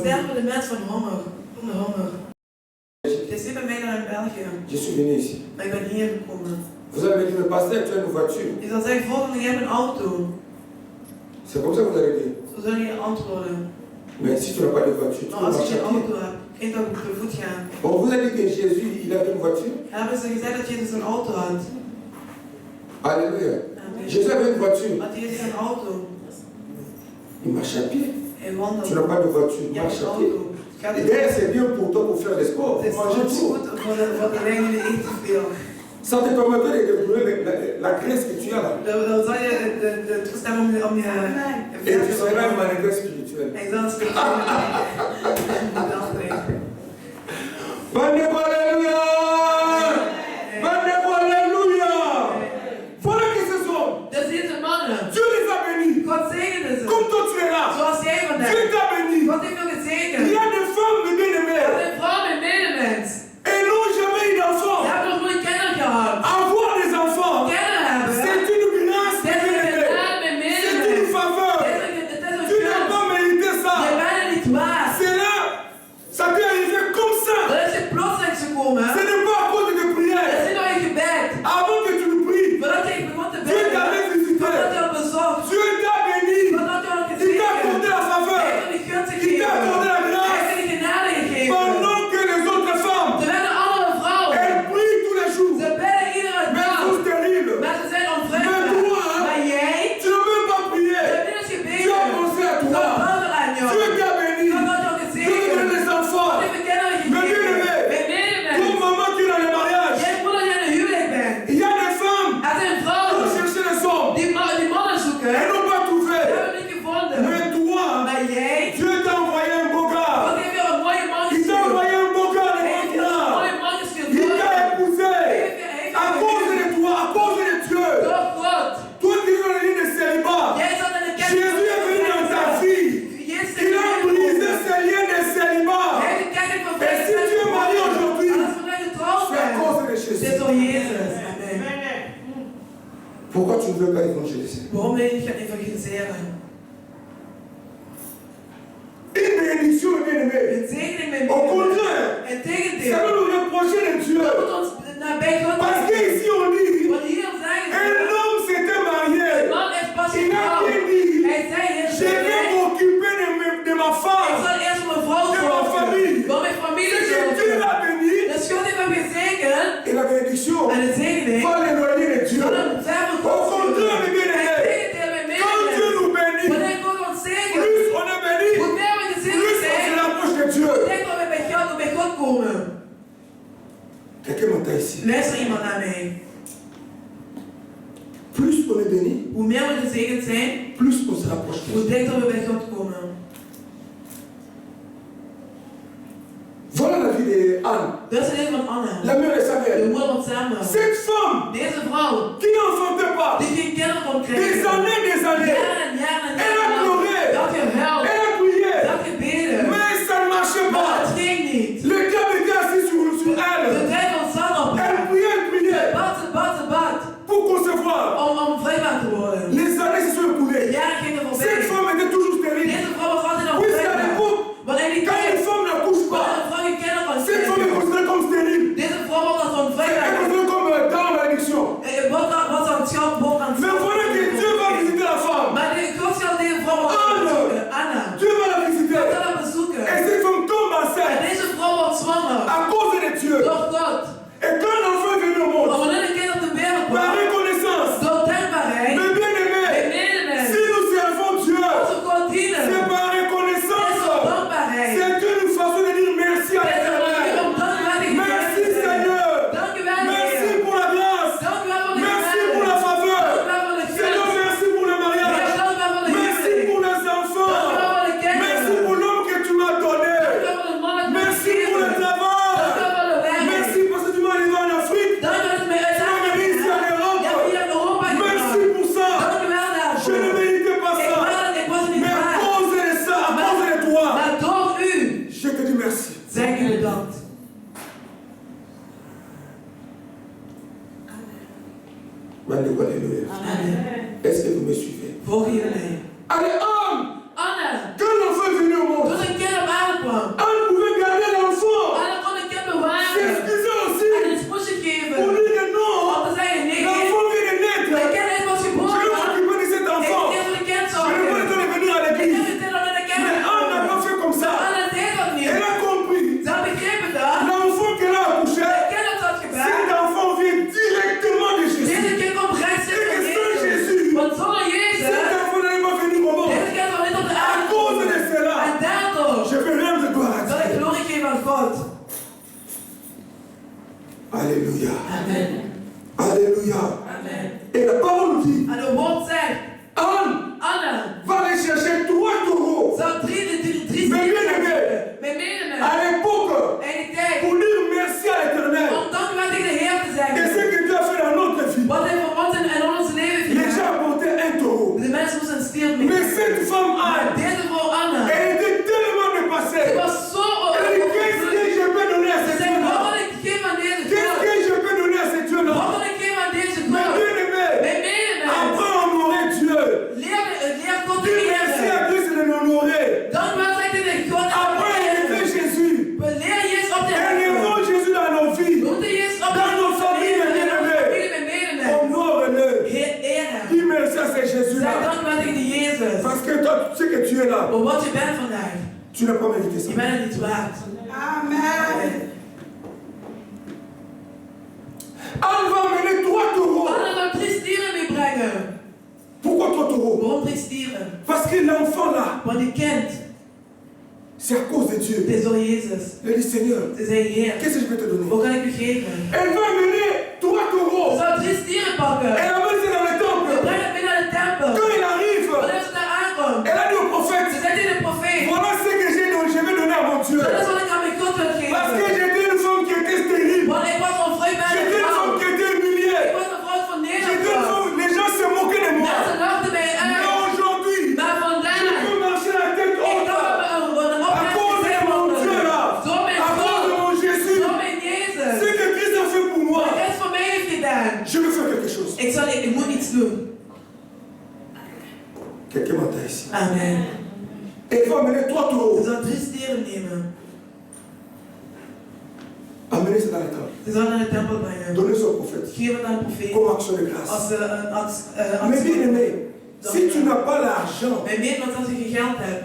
sterven de mensen van honger. Onder honger. Je zit bij mij naar in België. Je suis venu ici. Maar ik ben hier gekomen. Vous allez me dire, mais pasteur, tu as une voiture. Je zal zeggen, volgende, je hebt een auto. C'est comme ça que vous allez dire. Zo zullen je antwoorden. Mais si tu n'as pas de voiture, tu Nou, peux als je marcher geen à pied. auto hebt, kun je toch te voet gaan. Bon, vous avez dit que Jésus, il avait une voiture. Hebben ze gezegd dat Jezus een auto had? Alléluia. Amen. Jésus avait une voiture. Had Jezus een auto? Il marche à pied. Hij wandelt. Tu n'as pas de voiture, Je hebt marche een à pied. auto. Gaat Et het d'ailleurs, c'est bien pour toi pour faire des sports. Het is Manger soms tout. goed voor de lijn die eet te veel. Ça te permettra de brûler la graisse que tu as là. Dan zal je de toestaan om je... Et tu seras un mannequin spirituel. En dan spiritueel afbreken. Bandez alléluia! Bandez alléluia! Voilà que ce sont. Dus deze mannen, Dieu les a bénis. God zegende ze. Comme toi tu es là. Zoals jij vandaag. Dieu t'a béni. God heeft jou Il gezegend. y a des femmes de Er bien-aimées. zijn vrouwen en medemens. Et n'ont jamais eu Die d'enfants. hebben nog nooit kinderen gehad. Avoir des enfants, Kinderen hebben. c'est une grâce de Dit is een bien-aimé. genade met C'est une medemens. faveur. Het is een Tu n'as gunst. pas mérité Je ça. bent er niet waard. C'est là. Ça t'est arrivé comme ça. Dat is je plotseling gekomen. Ce n'est pas à cause de tes Dat prières. is niet door je gebed. Avant que tu le pries, Voordat je begon te Dieu bidden. t'avait visité. Voordat je al bezocht. Dieu t'a béni. Voordat je al Il t'a accordé gezegend. la faveur. Hij heeft je die gunst Il gegeven. t'a accordé la Hij grâce. heeft je die genade gegeven. Pendant que les autres femmes, Terwijl de andere vrouwen, elles prient tous les jours. ze bidden iedere Mais dag. c'est terrible. Maar ze zijn Mais onvruchtbaar. toi, Maar jij, tu n'as même pas prié. je hebt niet eens gebeden. Dieu a pensé à God toi. dacht aan jou. Dieu t'a béni. God had jou Dieu t'a donné gezegend. des enfants. God heeft je kinderen Mais bien gegeven. aimé, Met toi medemens. maman qui est dans les mariages, Jij voelt dat jij in een huwelijk bent. il y a des femmes Er zijn qui vrouwen ont cherché les hommes. die mannen zoeken. Elles n'ont pas trouvé. Die hebben niet gevonden. Mais toi, Maar jij, Dieu t'a envoyé un beau gars. God heeft jou een mooie man Il t'a gestuurd. envoyé un beau gars de Hij heeft jou een maintenant. mooie man gestuurd. Il t'a épousé. Hij heeft À jou cause de toi, à cause de Dieu. door God. Toi qui es dans la ligne de célibat. Jij zat in de kerk. Jésus est venu dans ta vie. Jezus Il a brisé ces liens de célibat. Hij heeft de kerk van Et si tu es marié aujourd'hui, Als we naar getrouwd c'est à zijn. cause de Het is Jésus. door Jezus. Amen. Pourquoi tu ne veux pas évangéliser? Waarom wil je niet gaan evangeliseren? Une bénédiction, bien-aimé. Een zegening met Au mij. contraire, En ça tegendeel. veut nous reprocher de Dieu. Dat moet ons nabij God Parce zijn. qu'ici on dit, Want hier zeggen un ze. homme s'était marié. De man heeft pas Il a getrouwd. bien dit, Hij zei je vais eerst. m'occuper de ma Ik femme. zal eerst mijn vrouw De mijn zorgen. familie. Voor mijn familie C'est que Dieu zorgen. l'a béni. Dus God heeft hem gezegend. Et la bénédiction En de zegening. va l'éloigner de Dieu. Van een verre Au contraire, mes bien-aimés, tegendeel met quand Dieu mij. nous bénit, Wanneer God ons zegent. plus on est béni, Hoe meer we plus gezegend on se zijn. rapproche de Dieu. Denk dat we bij God komen. Quelqu'un m'entend ici. Luister iemand naar mij. Plus on est béni, Hoe meer we gezegend zijn, plus on se rapproche de hoe Dieu. dichter we bij God komen. Voilà la vie de Anne, Dat is het leven van Anna. la mère de De Samuel. moeder van Samuel. Cette femme Deze vrouw, qui n'enfantait pas, die geen kinderen kon des krijgen. années, des années, Jaren en jaren en Elle a jaren. pleuré. Dat gehuild. elle a prié, Dat gebeden. mais ça ne marchait Maar pas. het ging niet. Le diable était assis sur De elle. duivel zat op Elle haar. priait Ze bad. pour concevoir. Om vrijbaar te worden. Les années se sont De écoulées. jaren gingen Cette voorbij. femme était toujours stérile. Deze vrouw was altijd nog Puisqu'à vrijbaar. l'époque, Want in die quand tijd, une femme n'accouche wanneer pas, een vrouw geen kinderen kon cette femme est krijgen. considérée comme stérile. Deze vrouw was als Elle est onvrijbaar. considérée comme dans la malédiction. Wat aan het schap, wat aan het Mais voilà que Dieu va visiter la femme. Maar God zal deze vrouw Anna. bezoeken. Anna. Dieu va la visiter. God zal haar bezoeken. Et cette femme tombe En enceinte deze vrouw wordt zwanger. à cause de Dieu. Door God. Et quand l'enfant est venu au Maar monde, wanneer een kind op de wereld par komt, reconnaissance, door dankbaarheid, mais bien aimé, bij medemens, si nous servons Dieu, als we God dienen, c'est par is reconnaissance. door dankbaarheid. C'est une façon de dire merci à Dit is een manier l'Éternel. om dankbaar te Merci geven. Seigneur. Dank u wel, Merci Heer. pour la grâce. Dank u wel voor de Merci pour genade. la faveur. Dank u wel voor de Seigneur, gunst. merci pour le Heer, mariage. dank u wel voor de Merci huwelijk. pour les Dank u enfants. wel voor de kinderen. Merci pour l'homme que tu m'as donné. Dank u wel voor de man dat u mij Merci pour le gegeven. Dank u travail. wel voor de werk. Merci parce que tu m'as enlevé en Afrique. Dank u wel dat u mij uit Afrika Merci hebt gehaald. en Je hebt me hier in Europa Merci gebracht. pour ça. Dank u wel Je daarvoor. ne méritais pas ça. Ik was het niet Mais à waard. cause de ça, à cause de toi, Maar door u je te dis merci. zeg ik u bedankt. Alléluia. Amen. Est-ce que vous me suivez? Volg jullie mij. Allez, homme, Anna, quand l'enfant est venu au monde, toen een kind op aarde Alléluia. Amen. Alléluia. Amen. Et la parole dit, En het woord zegt, Anna va aller chercher 3 taureaux. zou drie Mais bien aimé, met medemen à l'époque, in die tijd pour dire merci à l'Éternel om dankbaar tegen de Heer te de zeggen. ce que Dieu a fait dans notre vie. Wat hij voor ons in ons leven Les gedaan. gens apportaient un taureau. De mensen moesten een stier Mais mee. cette femme, Maar Anne, deze vrouw Anna, elle était tellement ze dépassée. was zo Elle dit, qu'est-ce que je peux donner à Ze cette zei, wat femme-là? kan ik geven aan deze Qu'est-ce vrouw? que je peux donner à cette Wat Dieu-là? kan ik geven aan deze Mais vrouw? bien aimé, Mijn medemen, apprends à honorer Dieu. leer God te Dis merci à eren. Dieu, c'est de l'honorer. Dankbaar zijn tegen God en Apprends à eren. élever Jésus. We leren Jezus op te Élevons heffen. Jésus dans nos We vies. moeten Jezus op te Dans nos familles, heffen. bien In onze aimé. familie, mijn medemen. Honore-le. Heer, eren. Dis merci à ce Zeg Jésus-là. dankbaar tegen die Jezus. Parce que toi, tu sais que tu es là. Maar wat je bent vandaag, Tu n'as pas mérité ça. je bent het niet waard. Amen. Anne va amener 3 taureaux. Anna zou 3 stieren meebrengen. Pourquoi 3 taureaux? Waarom 3 stieren? Parce que l'enfant là, Want die kind, c'est à cause de het Dieu. is door Jezus. Elle dit Seigneur, Ze zei, Heer, qu'est-ce que je vais te donner? wat kan ik u geven? Elle va amener 3 Ze taureaux. zou 3 stieren pakken. Elle amène ça dans le Ze temple. brengt het mee naar de tempel. Quand il arrive, Wanneer ze daar aankomt, elle a dit au ze prophète, zegt tegen de profeet, voilà ce que j'ai donné, je vais donner à mon Dieu. dat is wat ik aan mijn God wil Parce que geven. j'étais une femme qui était stérile. Want ik was onvruchtbare J'étais une vrouw. femme qui était humiliée. Ik was een vrouw van J'étais une Nederland. femme, les gens se moquaient de moi. Mensen lachten mij Mais uit. aujourd'hui, Maar je vandaag, peux marcher la tête ik haute. kan een À cause de mon Dieu là. Door mijn À cause de God, mon Jésus. door mijn Jezus. Ce que Christ a fait pour moi, Wat Christus voor mij heeft gedaan. je veux faire quelque chose. Ik moet iets doen. Quelqu'un m'entend ici. Amen. Elle va amener 3 Ze taureaux. zou 3 stieren nemen. Amener ça dans le temple. Ze zou naar de tempel brengen. Donner ça au prophète. Geef het aan de profeet. Comme action de grâce. Als een Mais bien aimé, Donc, si tu n'as pas l'argent, Wij weten dat als je geen geld hebt,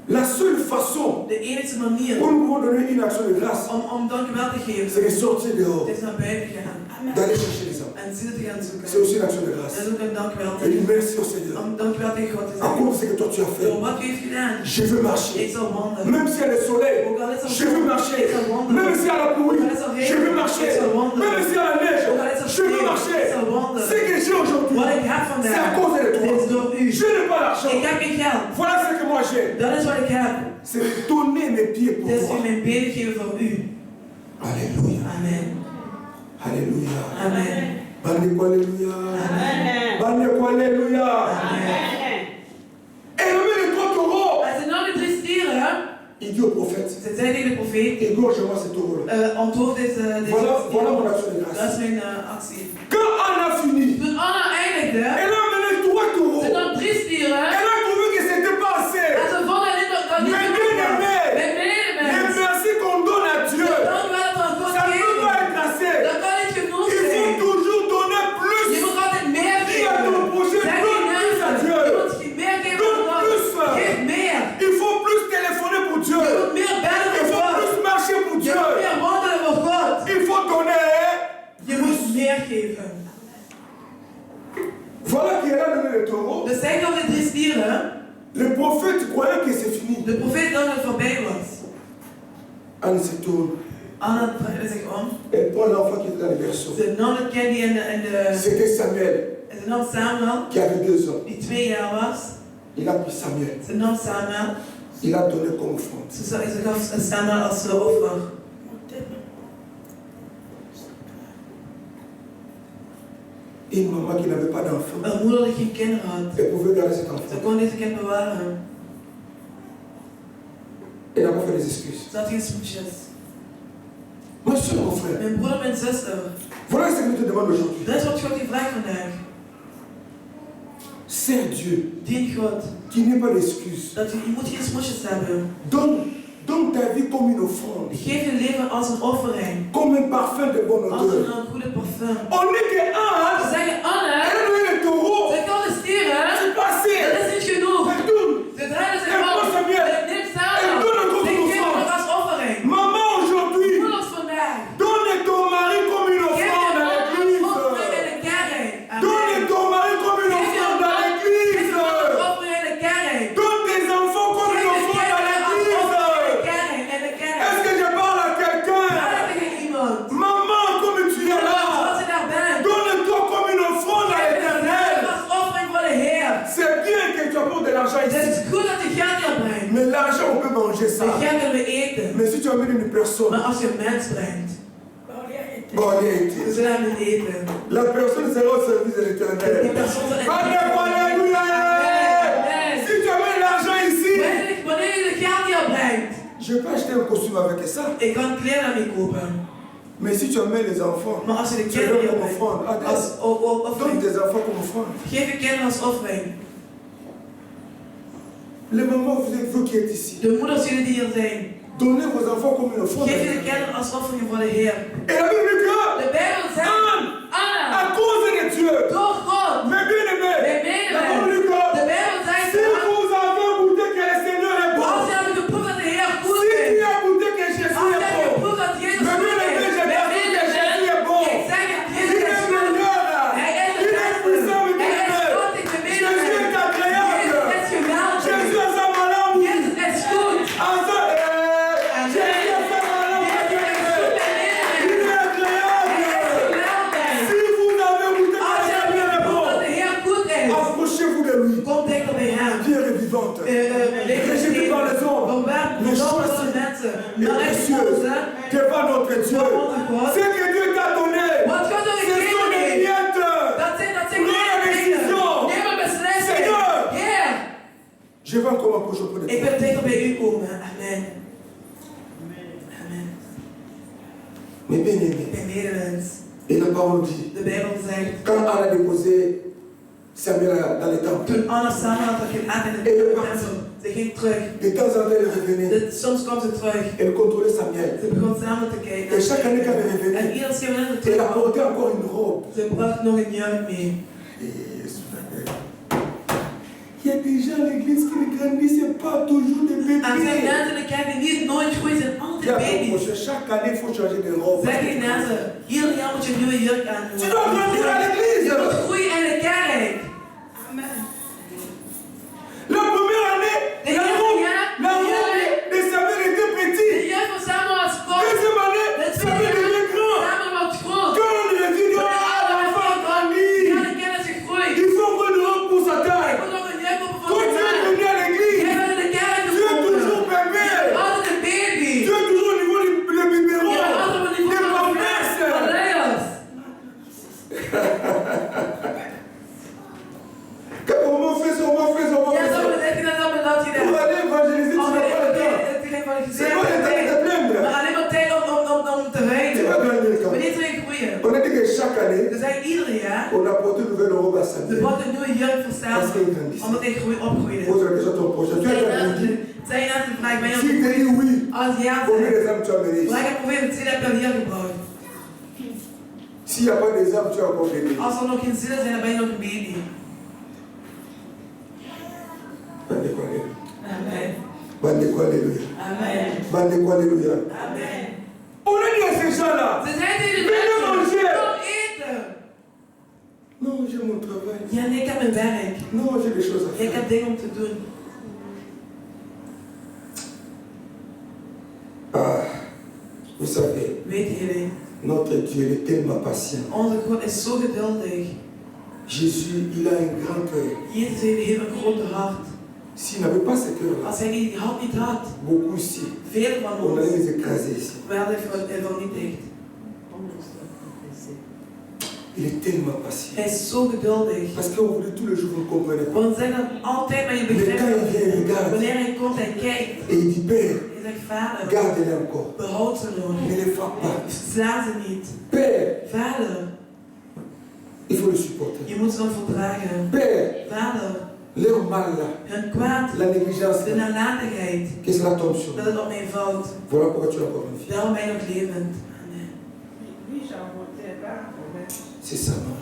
la seule façon de enige manier où nous pouvons donner une action de grâce, om dankjewel te c'est geven, de sortir dehors, het is naar buiten gaan. d'aller chercher les hommes. En zielen te gaan C'est zoeken. aussi une action de grâce. Dat is ook een dankjewel Et dis te merci au Seigneur. om dankjewel tegen God te À zeggen. cause de ce que toi tu as fait, Door wat u heeft gedaan, je veux marcher. ik zal wandelen. Même s'il y a le soleil, Ook al is er je veux zon, marcher. ik zal wandelen. Même s'il y a la pluie, Ook al is er je veux regen, marcher. ik zal wandelen. Même s'il y a la neige, Ook al is er je veux sneeuw, marcher. ik zal wandelen. Ce que j'ai aujourd'hui, Wat ik heb c'est à vandaag, cause de dit is toi. door u. Je n'ai pas l'argent. Ik heb geen geld. Voilà ce que moi j'ai. Dat is wat ik heb. C'est de donner mes pieds pour Het is u toi. mijn benen geven voor u. Alléluia. Amen. Alléluia. Amen. Bande quoi, alléluia. Amen. Bande quoi, alléluia. Amen. Et le met les 3 taureaux. Als er nou de 3 stieren, Il dit au prophète, ze zei tegen de profeet, égorge-moi ces taureaux-là. onthoofd deze Voilà mon stieren. action de Dat grâce. is mijn actie. Quand Anne a fini, Toen Anna eindigde, elle a mené 3 taureaux. ze nam 3 stieren. Elle a trouvé que c'était pas assez. En ze vonden dat niet Mais genoeg bien was. aimé, Mijn les medemensen, merci qu'on donne à Dieu, dankjewel dat we aan God ça ne peut pas geven. être assez. Dat kan niet genoeg Il faut zijn. toujours donner Je plus. moet altijd meer Dis à ton geven. prochain, Zeg donne je plus à mensen, Dieu. je moet meer geven Donne aan plus. God. Geef meer. Il faut plus téléphoner pour Dieu. Je moet meer bellen Il voor faut God. plus marcher pour Je Dieu. moet meer wandelen voor God. Il faut donner. Je moet meer geven. Voilà qui a donné le taureau. Dus zij gaf de 3 stieren. Le prophète croyait que c'est fini. De profeet dacht dat het voorbij was. Anne se tourne. Anna draaide zich om. Elle prend l'enfant qui était dans le berceau. Ze nam het kind die C'était Samuel ze nam Samuel, qui avait 2 ans. die 2 jaar was. Il a pris Samuel. Ze nam Samuel. Il a donné comme offrande. Ze gaf Samuel als offer. Une maman qui n'avait pas d'enfant, Een moeder die geen kinderen had. elle pouvait garder cet Ze enfant. kon deze kind bewaren. Elle n'a pas fait des excuses. Ze had geen smoesjes. Ma soeur, mon frère, Mijn broer, mijn zuster. voilà ce que je te demande aujourd'hui. Dat is wat God je vraagt vandaag. Sers Dieu. Dien God. Tu n'es pas d'excuses. Je moet geen smoesjes hebben. Donne ta vie comme une offrande. Geef je leven als een offering. Comme un parfum de bonne Als odeur. een goede parfum. On n'est que Ze un. zeggen, Anne, Elle a donné le taureau. ze kan de stieren. C'est pas assez. Dat is niet genoeg. Elle tourne. Ze draaien zich Elle om. prend Samuel. Neem Elle Samuel. donne un Ze gros geven offrande. het als offering. Maman, aujourd'hui, Moeders vandaag. donne ton mari comme une Geef je offrande à man als l'église. offering in de kerk. Donne Amen. ton mari comme une Geef je offrande man à als l'église. offering in de kerk. Donne tes enfants comme Geef une je offrande à kinderen als offering in l'église. de kerk. Est-ce que je parle à quelqu'un? manger ça. En jij wil we eten. Mais si tu amènes une personne, Maar als je een mens brengt, bon, on y a été. ze zullen niet eten. La personne sera au service de Die l'éternel. persoon zal Alléluia! Si tu amènes l'argent ici, Wanneer je de geld hier brengt, je peux acheter un costume avec ça. ik kan kleren mee kopen. Mais si tu amènes les enfants, Maar als je de tu kinderen leur hier comme brengt, offrande. als Donne offering, tes enfants comme offrande. geef je kinderen als offering. Les mamans, vous qui êtes ici, De moeders, jullie die hier zijn, donnez vos enfants comme une offrande. geef je de kinderen als offering voor de Heer. Et la Bible dit que De Bijbel zegt, Anna, à cause de Dieu, door God, mes bien-aimés, la Bible dit que de Bijbel zegt, si vous avez goûté que le Seigneur est bon, als je hebt geproefd dat de Heer goed si is, tu as goûté que Jésus als je est hebt bon, geproefd dat Jezus mes goed bien-aimés, is, je bij t'assure que Jésus est bon. ik zeg het, Il Jezus is est goed. meilleur. Hij is Il het est puissant, mes beste. Hij is bien-aimés. groot, ik ben Jésus est agréable. Jezus is geweldig. Jésus est sa malade. Jezus is goed. Jésus est sa malade. Jezus is goed bij Il mij. est agréable. Geweldig. Si vous avez goûté que Als le je hebt Seigneur est geproefd dat bon, de Heer goed is, approchez-vous de lui. kom dichter bij hem. Pierre est vivante. Rejeté par les hommes, mensen. Et précieuse devant notre Dieu. Ce que Dieu t'a donné, Wat God door ce sont des gegeven heeft, miettes. dat zijn Neem een décision. Neem een beslissing. Seigneur. Heer, Je vais encore m'approcher auprès de ik toi. wil dichter bij u komen. Amen. Amen. Mais bien aimé, Ik ben medemens. et la parole dit, De Bijbel zegt, quand Anne a déposé Samuel dans le temple, toen Anna samen had dat geen aan in de tempel, ze ging terug. de temps en temps elle revenait, Soms kwam ze terug. elle contrôlait Samuel. Ze begon samen te kijken. Et chaque année qu'elle En revenait, iedere keer wanneer ze elle terug kwam, apportait encore une robe. ze bracht nog een jurk mee. Il y a des gens à l'église qui ne grandissent pas toujours de En zijn bébés. mensen in de kerk die niet nooit groeien, zijn Dis à altijd ton baby's. prochain, chaque année il faut changer de robe. Zeg je mensen, ieder jaar moet je een nieuwe jurk aan doen. Tu dois grandir à l'église. Je moet groeien in de kerk. La première année, la robe de Samuel était De petite. jurk van Samuel was kort. Deuxième année, De Samuel tweede devient grand. Samuel wordt groot. Quand on lui a dit, oh, l'enfant Ja, grandit, de kennis is groeit. il faut encore une robe pour sa Ik taille. moet nog een jurk op Quand voor tu es mijn venu à Jij l'église, bent in de kerk tu es toujours gekomen. bébé. Altijd een baby. Tu es toujours au niveau du biberon, Je bent altijd op het niveau des van complexes. Leos. Comment on fait ça, on fait ça, on Ja, fait zo ça. moet ik dat met dat Pour gedaan. aller évangéliser, tu n'as pas le temps. C'est pas le temps de te plaindre. Maar alleen maar tijd om te Tu vas rijden. grandir quand Wanneer même. terug groeien? On a dit que chaque année, Er zijn ieder jaar, on apporte une nouvelle robe à er Samuel. wordt een nieuwe jurk voor Parce qu'il Samuel. grandit. Omdat hij opgroeide. Pose la question à ton prochain. Tu as grandi. Zijn naast de vraag, ben je S'il te dit oui, als ja combien zegt, d'exemples tu as mené ici? vraag ik probeer het zin heb je al hier gebouwd. S'il n'y a pas d'exemple, tu as encore gagné. Als er nog geen zinnen zijn, dan ben je nog een baby. Bande quoi, alléluia. Amen. Bande quoi, alléluia. Amen. Bande quoi, alléluia. Amen. On a dit à ces gens-là, Ze zijn tegen de venez manger. kom eten. Non, j'ai mon travail. Ja, nee, ik heb mijn werk. Non, j'ai des choses à Ik heb faire. dingen om te doen. Ah, vous savez, Weet jullie, notre Dieu il est tellement patient. onze God is zo geduldig. Jésus, il a un grand cœur. Jezus heeft een grote hart. S'il n'avait pas ce cœur-là, Als hij die hart niet had, beaucoup ici, veel van on allait ons les écraser ici. werden vernietigd. Il est tellement patient. Hij is zo geduldig. Parce qu'on vous dit tous les jours, vous ne comprenez pas. Want zeg dat altijd, maar je Mais begrijpt quand il het vient, il niet. regarde. Wanneer hij komt en kijkt, Et il dit, Père, hij zegt, Vader, garde-les encore. behoud ze nog. Ne les frappe pas. Sla ze niet. Père, Vader, il faut le supporter. je moet ze nog verdragen. Père, Vader, leur mal là, hun kwaad, la négligence, de nalatigheid, que cela tombe sur dat nous. het op mij valt. Voilà pourquoi tu es encore une vie. Daarom ben je nog levend. Amen. C'est ça, non?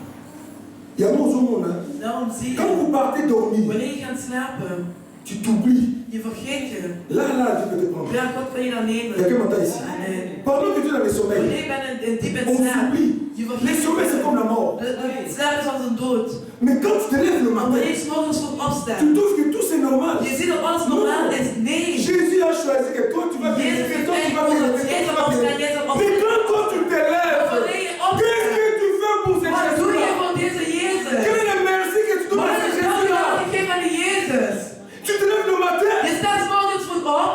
Il y a mon zoom, hein? Daarom zie Quand je, vous partez dormir, wanneer je gaat slapen, tu t'oublies. je vergeet je. Là, Dieu peut te prendre. Ja, God kan je dan Il y a nemen. quelqu'un m'entend ici. Amen. Pendant que tu es dans le Wanneer sommeil, je bent in diep in on slaap, s'oublie. je Le vergeet sommeil, c'est comme la mort. de slaap is als een dood. Mais quand tu te lèves le Maar matin, wanneer je 's morgens vroeg tu opstaat, trouves que tout c'est normal. je ziet dat alles normaal is. Nee. Jésus a choisi que toi, tu vas te Jezus lever, heeft toi, tu vas te uitgekozen lever, dat jij toi, zal tu vas te opstaan, lever. jij zal Mais opstaan. quand toi, tu te Maar lèves, wanneer je qu'est-ce opstaat, que tu fais pour ce wat doe je Jésus-là? voor deze Jezus? Quel est le merci que tu dois Wat à ce is het dank dat Jésus-là? je geeft aan die Jezus? Tu te lèves le matin, Je staat 's morgens vroeg op,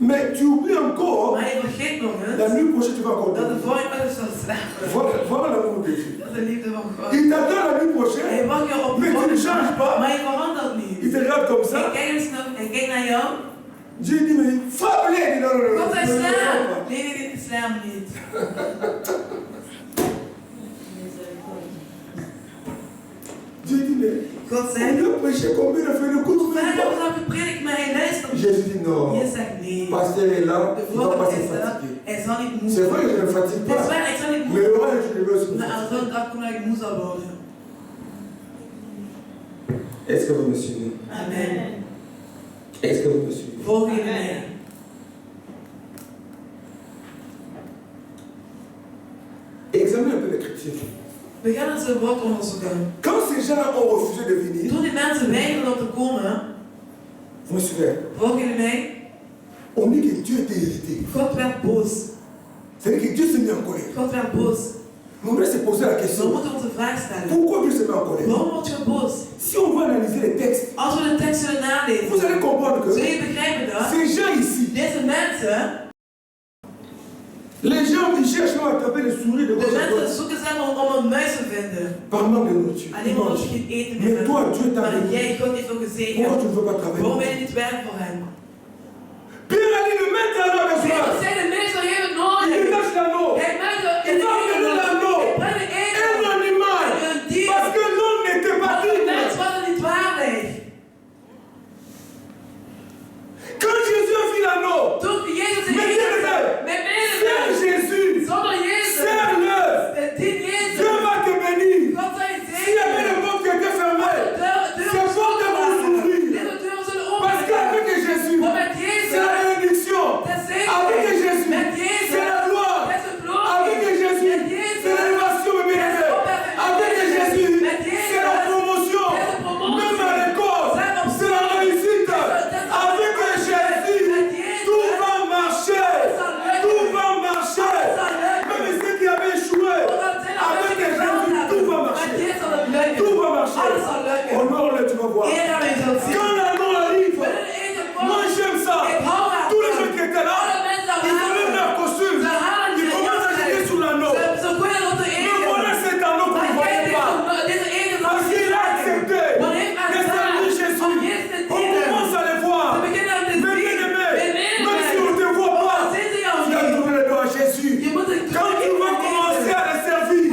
Mais tu oublies encore, Maar je vergeet nog la eens nuit prochaine tu vas encore dat de dormir. volgende dag zal slapen. Voilà l'amour de Dieu. Dat is de liefde van God. Il t'attend la nuit Hij prochaine, wacht je op de mais tu ne volgende changes dag, pas. maar je verandert Il niet. te regarde comme Hij ça. kijkt eens nog, hij kijkt naar jou. Dieu dit, mais frappe-les. Il dit, non, non, non. God, hij ne le frappe slaapt. pas. Nee, nee, nee, slaap niet. Dieu dit, mais God on zegt, a prêché combien de fois de coups hoe vaak hebben we dat gepredikt, maar hij luistert niet. Jésus dit, non. Je zegt nee. Le pasteur est là, De il ne va pas volgende se is er, fatiguer. hij zal niet moe C'est vrai que je worden. ne me fatigue Het is pas. waar, ik zal niet moe Mais le worden. reste, je vais se Maar aan fatiguer. zo'n dag kon ik moe zal worden. Est-ce que vous me suivez? Amen. Est-ce que vous me suivez? Volg je mij. Examinez un peu l'écriture. We gaan eens een woord onderzoeken. Quand ces gens ont refusé de venir, Toen die mensen weigerden om te komen, vous me suivez? volgen jullie mij? On dit que Dieu était irrité. God werd boos. C'est-à-dire que Dieu s'est mis en colère. God werd boos. Mais on doit se poser la We question. moeten ons een vraag stellen. Pourquoi Dieu se met en colère? Waarom word je boos? Si on va analyser les textes, Als we de tekst zullen vous nalezen, allez comprendre zul que je begrijpen dat ces gens ici, deze mensen, les gens qui cherchent à attraper les souris de de votre mensen poche zoeken zijn om een muis te vinden. par manque de nourriture. Alleen maar omdat je geen eten meer Mais hebt. toi, Dieu t'a Maar donné. jij, God heeft ook Pourquoi gezegend. tu ne veux pas travailler? Waarom wil je niet werken voor hen? Pierre a dit le maître à l'heure de Hij soir. zei de meester heeft het Il nodig. détache l'anneau. Hij maakt de Il va donner l'anneau. Hij brengt de eten. Un animal. Een dier. Parce que l'homme n'était pas Want de digne. mens was er niet waardig. Quand Jésus a vu l'anneau, Toen Jezus de met eten zag, met Sers medelijden, Jésus. zonder Jezus, Sers-le. dien Jezus. Dieu va te bénir. God zal je S'il y avait zegenen. des portes qui étaient fermées, Deuren ces portes vont s'ouvrir. Deze deuren zullen Parce openen. qu'avec Jésus, Want met c'est Jezus, la bénédiction. de Avec zegen. Jésus, Met Jezus, c'est la gloire. met zijn Avec glorie. Jésus, Met Jezus, c'est l'élévation, mes bien-aimés. Avec Jésus, c'est la promotion. Même à l'école, c'est la réussite. Avec Jésus, tout va marcher. Tout va marcher. Même ceux qui avaient échoué, avec Jésus, tout va marcher. Tout va marcher. Honore-le, tu vas voir. Quand l'anneau arrive, moi j'aime ça. Tous les gens qui étaient là, ils enlèvent leur costume. Ils commencent à jeter sous l'anneau. Mais voilà cet anneau qu'on ne voyait pas. Parce qu'il a accepté de servir Jésus. On commence à les voir. Mais bien aimé, même si on ne te voit pas, tu as tourné le dos à Jésus. Quand tu vas commencer à les servir,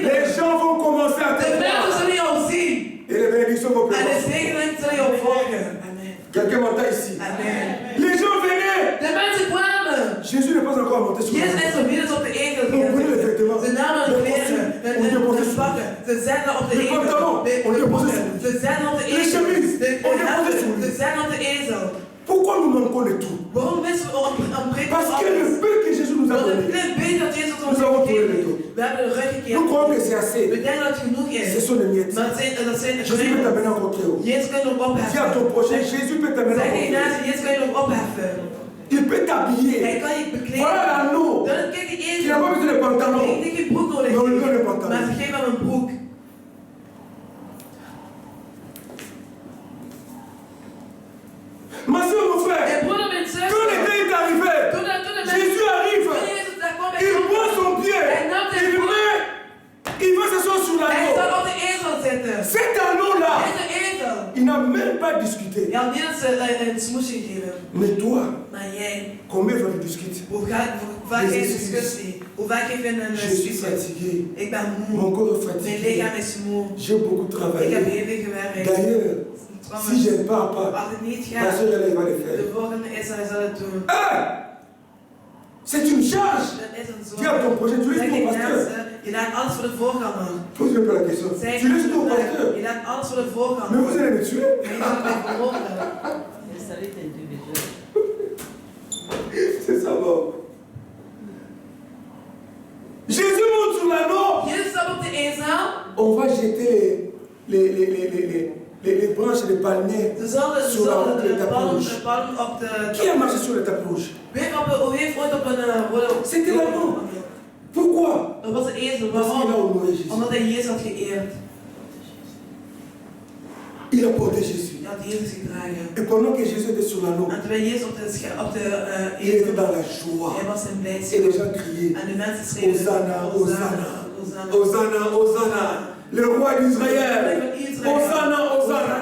les gens vont commencer à te voir. Et les bénédictions vont En de pleurer. zegenen zullen jou volgen. Amen. Quelqu'un m'entend ici. Amen. Les gens venaient. De mensen kwamen. Jésus n'est pas encore monté sur le Jezus is nog niet eens op de ezel On prenait les vêtements. Ze namen Le hun costume. kleren, On déposait hun sur pakken. Ze zetten op de Le ezel. pantalon. On déposait sur Ze zetten op de Les ezel. chemises. De On déposait sur Ze zetten op de ezel. Pourquoi nous manquons de tout? Waarom missen we ontbreken Parce que le peu que Jésus nous a Want het donné, klein beetje dat Jezus ons Nous avons heeft trouvé le gegeven, tout. we hebben de rug nous gekeerd. croyons que c'est assez. We denken dat het genoeg Ce is. sont les miettes. Maar dat zijn de Jésus peut kruimels. t'amener en contre eux. Jezus kan je nog Dis à opheffen. ton prochain, Jésus peut t'amener Zeg en je contre naast je, Jezus kan je nog opheffen. eux. Il peut t'habiller. Hij kan je Voilà bekleden. l'anneau. Dan kijk je Tu eerst. n'as pas besoin de pantalon. Ik denk geen broek nodig. Non, lui donne le pantalon. Maar ze geven hem een broek. Ma soeur, mon frère, En broeder, mijn zus. quand le temps est arrivé, Jésus arrive. Jezus daar kwam, Il prend son pied. Il va s'asseoir sur hij l'anneau. zal op de ezel zitten. Cet anneau-là, Deze ezel. il n'a même pas discuté. Je had niet eens een smoesje gegeven. Mais toi, Maar jij, combien de fois tu discutes? hoe vaak Des geef je excuses. discussie? Hoe vaak geef je een Je suis excuus? fatigué. Ik ben Mon moe. corps est Mijn fatigué. lichaam is moe. J'ai beaucoup Ik heb travaillé. heel veel gewerkt. D'ailleurs, si je ne pars pas, Als het niet ma gaat, soeur, elle va le de faire. volgende is hij zal het doen. Ah! C'est une charge. Dat is een Dis à ton zorg. prochain, tu Zeg laisses je ton pasteur. mensen, je laat alles voor de voorganger. Pose-lui pas la question. Zeg Tu laisses ton pasteur. je laat alles voor de Mais voorganger. vous allez me tuer. Maar je zal mij vermoorden. C'est ça, bon. Jésus monte sur l'anneau. Jezus staat op de ezel. On va jeter les branches et les palmiers Ze zullen sur la route de de tapis rouge. palm op de... Qui a marché sur le tapis rouge? Wie heeft ooit op een rode... C'était l'anneau. Pourquoi? Dat was de ezel. Parce qu'il a Waarom? honoré Jésus. Omdat hij Jezus had geëerd. Il a porté Jésus. had Jezus gedragen. Et pendant que Jésus était sur l'anneau, En terwijl Jezus op de il était dans la joie. hij was in Et les blijdschap. gens criaient, En de mensen schreeuwen, Hosanna, Hosanna, Hosanna. Hosanna, Hosanna, le roi d'Israël. Hosanna, Hosanna,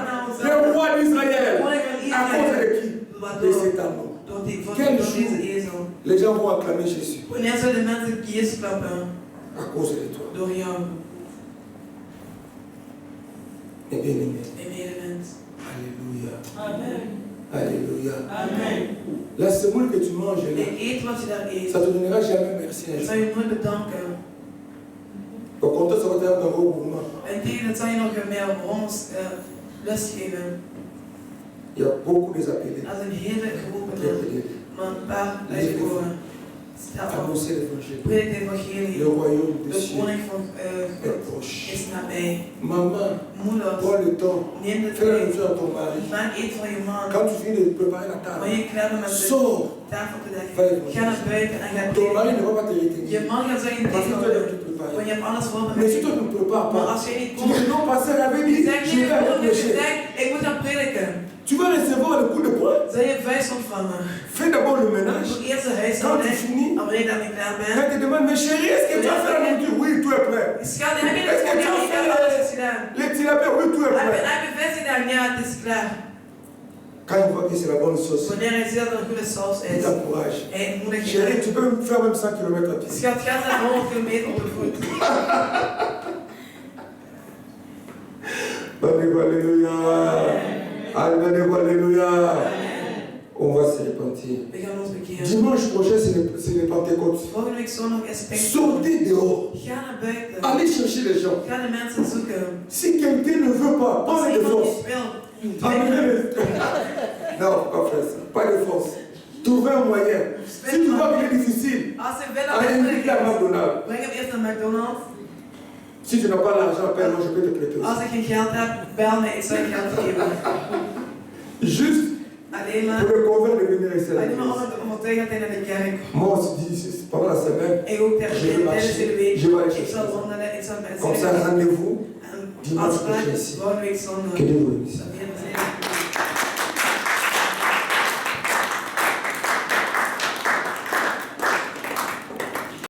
le roi d'Israël. À cause de qui? De cet amour. Quel jour les gens vont acclamer Jésus? Wanneer zullen de mensen Jezus klappen? À cause de toi. Door jou. Et bien aimé. En medemens. Alléluia. Amen. Alléluia. Amen. La semoule que tu manges là, En eet wat je daar eet. ça ne te donnera jamais merci un Dat jour. zal je nooit bedanken. Au contraire, ça va te faire un gros mouvement. En tegen dat zal je nog meer brons lust geven. Il y a beaucoup des appelés. Als een hele Qui geroepenen, appellent maar een paar uitgekoren. Stel op, annoncer l'évangile. predik de evangelie. Le royaume des De cieux koning van est proche. is nabij. Maman, Moeder, prends le temps. neem de Fais la tijd. nourriture à ton mari. Maak eten van je man. Quand tu finis de préparer la table, Wanneer je klaar bent met de sors. tafel te dekken, Va ga naar buiten en ga Ton mari ne prediken. va pas te retenir. Je man gaat zeggen Parce que tegen toi, jou, tu prépares. want je hebt alles Mais si voorbereid. toi ne prépares Maar pas, als jij niet tu komt, dis non, pasteur avait dit, zeg je je, vais waarom heb je réfléchir. gezegd, ik moet gaan prediken. Tu vas recevoir le coup de poing. Zal je vuist ontvangen? Fais d'abord le ménage. Doe eerst de Quand tu huishouding. finis, En wanneer je daarmee klaar elle bent, te demande, mais chérie, est-ce que tu as fait la nourriture? Oui, tout est prêt. schat, heb je Est-ce het que tu gedaan? as Ik fait heb alles gedaan. les tilapia? Oui, tout est prêt. Heb je vis gedaan? Ja, het is klaar. Quand il voit que c'est la bonne sauce, Wanneer hij ziet dat er een goede saus il is, t'encourage. hij moedigt je Chérie, aan. tu peux faire même 100 km à pied. Schat, ga naar 100 kilometer op de voet. Alléluia. Alléluia. On va se repentir. We gaan ons bekeren. Dimanche prochain, c'est les Pentecôtes. Volgende week zondag is Pinkster. Sortez dehors. Ga naar buiten. Allez chercher les gens. Ga de mensen zoeken. Si quelqu'un ne veut pas, Als pas de iemand force. niet wil, Amenez-les. Non, pas faire ça. Pas de force. Trouvez un moyen. Si tu vois qu'il est difficile, als ze willen, allez invite à dan McDonald's. breng hem eerst naar McDonald's. Si tu n'as pas l'argent, appelle-moi, je peux te prêter Als aussi. ik geen geld heb, bel me, ik zal je geld geven. Juste Alleen maar, pour le convaincre de venir ici. à alleen maar l'église. om te zeggen naar de kerk. Moi aussi, pendant la semaine, Ik ook Je vais tijdens de marcher. week. Je vais aller Ik chercher zal ça. wandelen, ik zal comme ça, mensen. rendez-vous En dimanche afspraak prochain is ici. volgende week zondag. Que Dieu vous bénisse. Dat